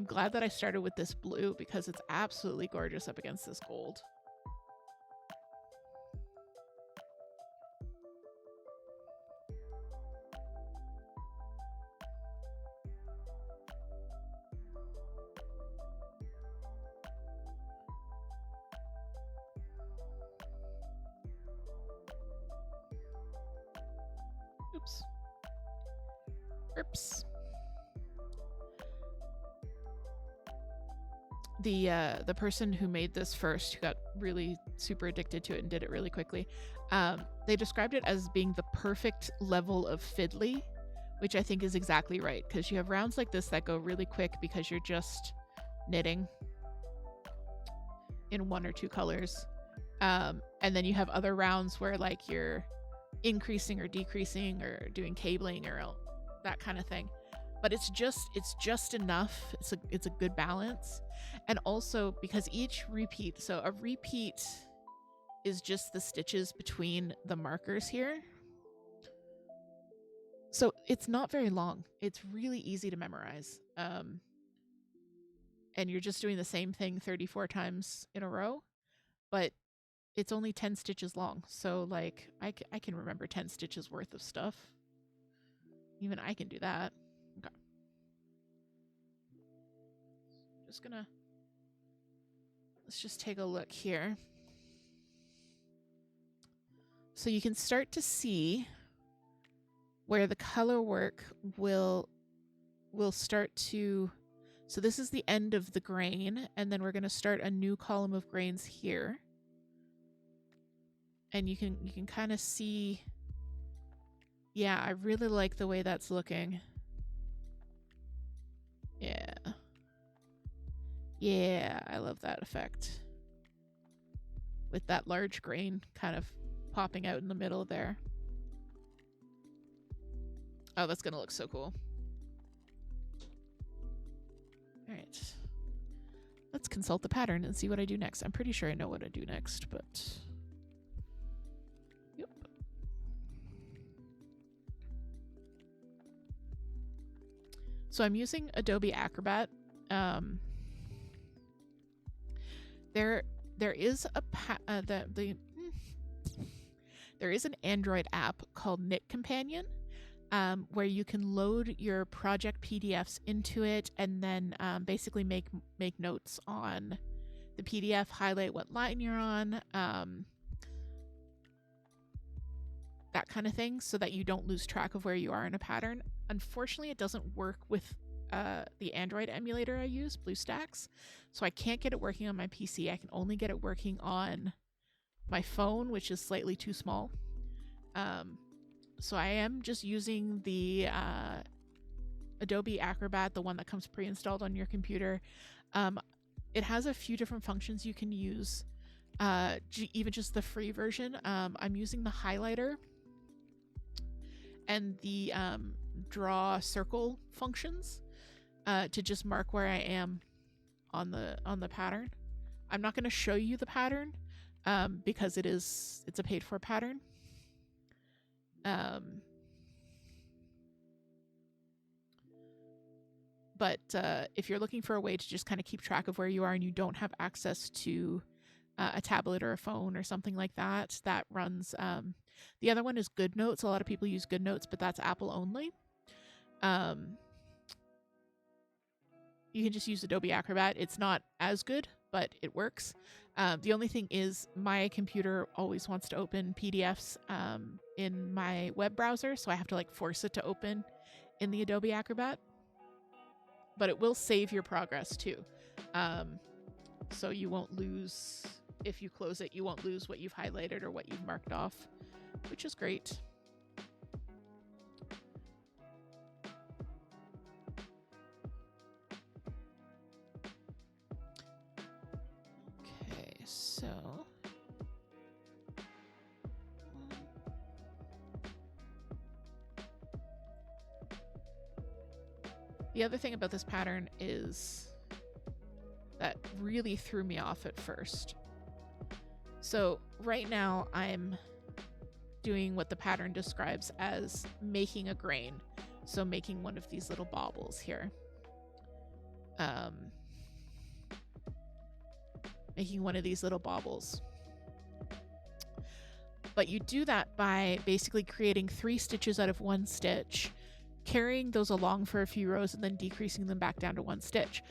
glad that I started with this blue because it's absolutely gorgeous up against this gold. Oops. Oops. The person who made this first, who got really super addicted to it and did it really quickly, they described it as being the perfect level of fiddly, which I think is exactly right, because you have rounds like this that go really quick because you're just knitting in 1 or 2 colors. And then you have other rounds where like you're increasing or decreasing or doing cabling or that kind of thing. But it's just enough. It's a good balance. And also because each repeat, so a repeat is just the stitches between the markers here. So it's not very long. It's really easy to memorize. And you're just doing the same thing 34 times in a row, but it's only 10 stitches long. So like I can remember 10 stitches worth of stuff. Even I can do that. Okay. Let's just take a look here. So you can start to see where the color work will start to, so this is the end of the grain, and then we're going to start a new column of grains here. And you can kind of see, yeah, I really like the way that's looking. Yeah, I love that effect. With that large grain kind of popping out in the middle there. Oh, that's gonna look so cool. All right. Let's consult the pattern and see what I do next. I'm pretty sure I know what I do next, but... Yep. So I'm using Adobe Acrobat. There is a there is an Android app called Knit Companion, where you can load your project PDFs into it and then basically make notes on the PDF, highlight what line you're on, that kind of thing, so that you don't lose track of where you are in a pattern. Unfortunately, it doesn't work with the Android emulator I use, BlueStacks, so I can't get it working on my PC. I can only get it working on my phone, which is slightly too small. So I am just using the Adobe Acrobat, the one that comes pre-installed on your computer. It has a few different functions you can use, even just the free version. I'm using the highlighter and the draw circle functions to just mark where I am on the pattern. I'm not going to show you the pattern because it's a paid for pattern. But if you're looking for a way to just kind of keep track of where you are and you don't have access to a tablet or a phone or something like that, that runs. The other one is GoodNotes. A lot of people use GoodNotes, but that's Apple only. You can just use Adobe Acrobat. It's not as good, but it works. The only thing is my computer always wants to open PDFs in my web browser, so I have to like force it to open in the Adobe Acrobat. But it will save your progress too. So you won't lose, if you close it, you won't lose what you've highlighted or what you've marked off, which is great. Okay, so the other thing about this pattern is that really threw me off at first. So right now I'm doing what the pattern describes as making a grain. So making one of these little baubles here. Making one of these little baubles. But you do that by basically creating 3 stitches out of 1 stitch, carrying those along for a few rows and then decreasing them back down to 1 stitch.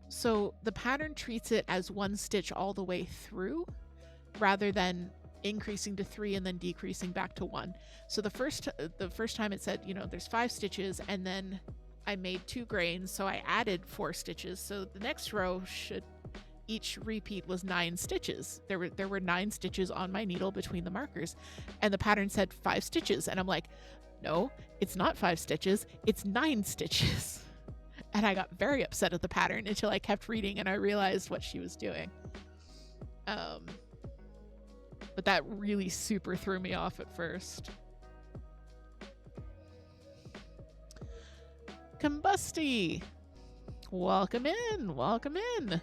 So the pattern treats it as 1 stitch all the way through rather than increasing to 3 and then decreasing back to 1. So the first time it said, you know, there's 5 stitches, and then I made 2 grains, so I added 4 stitches. So the next row each repeat was 9 stitches. There were 9 stitches on my needle between the markers, and the pattern said 5 stitches, and I'm like, no, it's not 5 stitches, it's 9 stitches. And I got very upset at the pattern until I kept reading and I realized what she was doing. But that really super threw me off at first. Combusty! Welcome in, welcome in.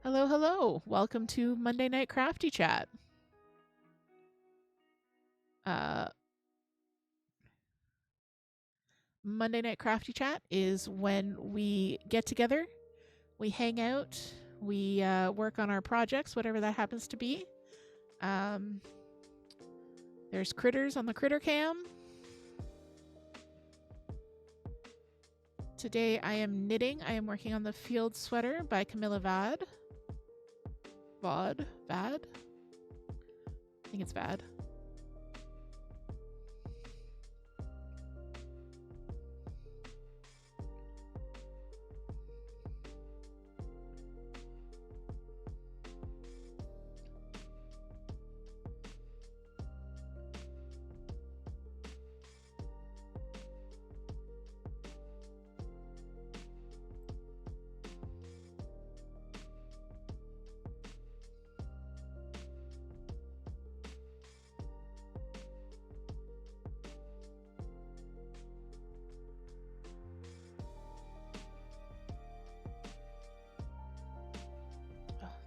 Hello, hello. Welcome to Monday Night Crafty Chat. Monday Night Crafty Chat is when we get together, we hang out, we work on our projects, whatever that happens to be. There's critters on the critter cam. Today I am knitting. I am working on the field sweater by Camilla Vad. Vad? I think it's Vad.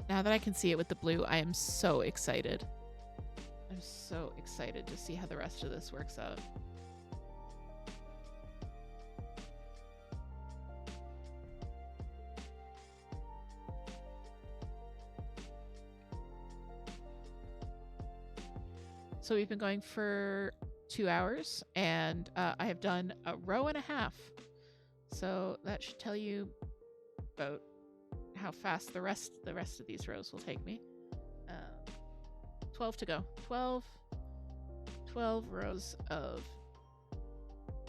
Now that I can see it with the blue, I am so excited. I'm so excited to see how the rest of this works out. So we've been going for 2 hours, and I have done a row and a half. So that should tell you about how fast the rest of these rows will take me. 12 to go. 12 rows of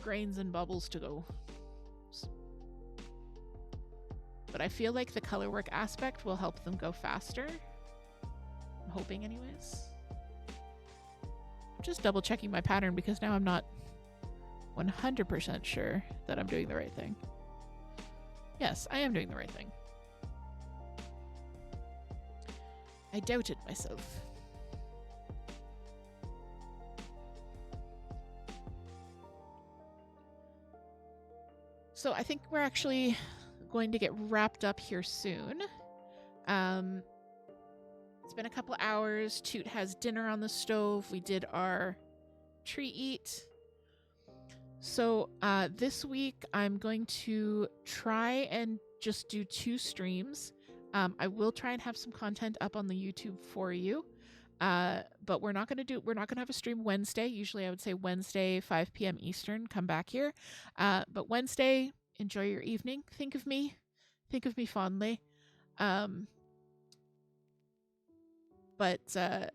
grains and bubbles to go. But I feel like the color work aspect will help them go faster. I'm hoping anyways. I'm just double checking my pattern because now I'm not 100% sure that I'm doing the right thing. Yes, I am doing the right thing. I doubted myself. So I think we're actually going to get wrapped up here soon. It's been a couple hours. Toot has dinner on the stove. We did our tree eat. So this week I'm going to try and just do 2 streams. I will try and have some content up on the YouTube for you. But we're not going to have a stream Wednesday. Usually I would say Wednesday, 5 p.m. Eastern, come back here. But Wednesday, enjoy your evening. Think of me fondly. But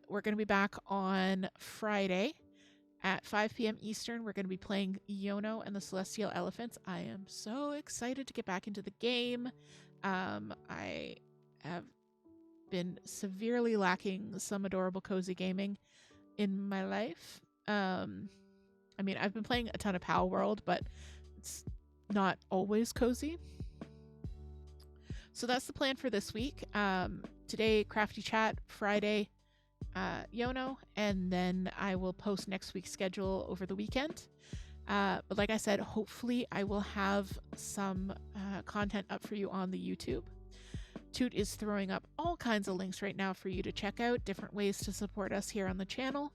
we're going to be back on Friday at 5 p.m. Eastern. We're going to be playing Yono and the Celestial Elephants. I am so excited to get back into the game. I have been severely lacking some adorable cozy gaming in my life. I mean, I've been playing a ton of Pal World, but it's not always cozy. So that's the plan for this week. Today, Crafty Chat, Friday, Yono, and then I will post next week's schedule over the weekend. But like I said, hopefully I will have some content up for you on the YouTube. Toot is throwing up all kinds of links right now for you to check out, different ways to support us here on the channel,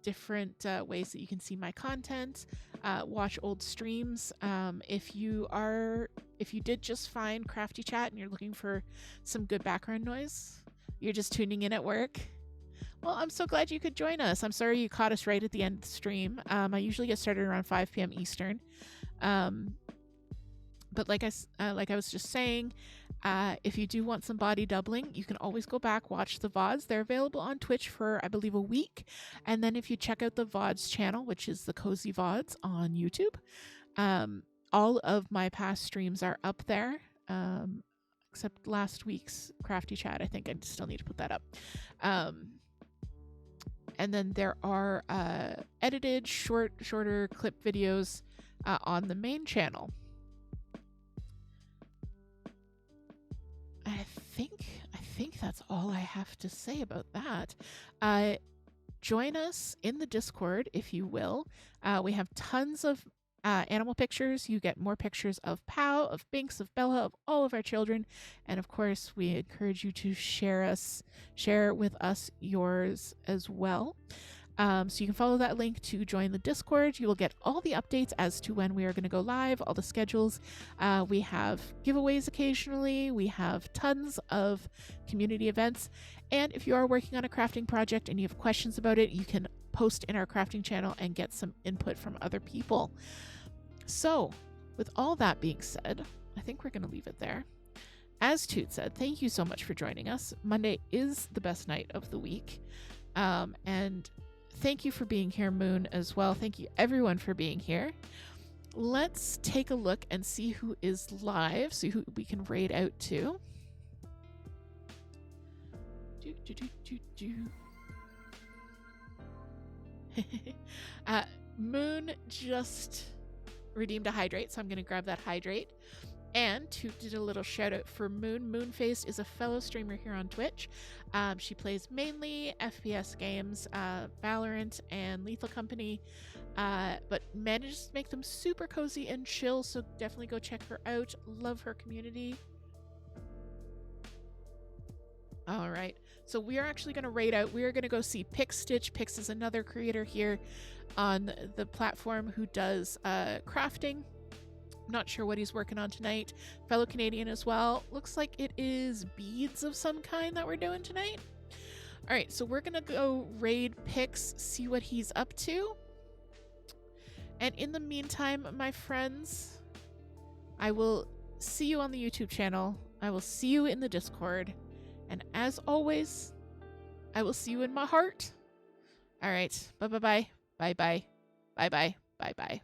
different ways that you can see my content, watch old streams. If you did just find Crafty Chat and you're looking for some good background noise, you're just tuning in at work, well, I'm so glad you could join us. I'm sorry you caught us right at the end of the stream. I usually get started around 5 p.m. Eastern. But like I was just saying, if you do want some body doubling, you can always go back, watch the VODs. They're available on Twitch for, I believe, a week. And then if you check out the VODs channel, which is the Cozy VODs on YouTube, all of my past streams are up there, except last week's Crafty Chat. I think I still need to put that up. And then there are edited shorter clip videos on the main channel. I think that's all I have to say about that. Join us in the Discord if you will. We have tons of animal pictures. You get more pictures of Pow, of Binks, of Bella, of all of our children, and of course we encourage you to share with us yours as well. So you can follow that link to join the Discord. You will get all the updates as to when we are going to go live, all the schedules. We have giveaways occasionally. We have tons of community events. And if you are working on a crafting project and you have questions about it, you can post in our crafting channel and get some input from other people. So with all that being said, I think we're going to leave it there. As Toot said, thank you so much for joining us. Monday is the best night of the week. And thank you for being here, Moon, as well. Thank you, everyone, for being here. Let's take a look and see who is live, see who we can raid out to. Moon just redeemed a hydrate, so I'm going to grab that hydrate. And Toot did a little shout out for Moon. Moonfaced is a fellow streamer here on Twitch. She plays mainly FPS games, Valorant and Lethal Company, but manages to make them super cozy and chill, so definitely go check her out. Love her community. All right, so we are actually going to raid out. We are going to go see Pix Stitch. Pix is another creator here on the platform who does crafting. Not sure what he's working on tonight. Fellow Canadian as well. Looks like it is beads of some kind that we're doing tonight. All right, so we're gonna go raid Pix, see what he's up to. And in the meantime, my friends, I will see you on the YouTube channel. I will see you in the Discord. And as always, I will see you in my heart. All right, bye-bye-bye. Bye-bye. Bye-bye. Bye-bye.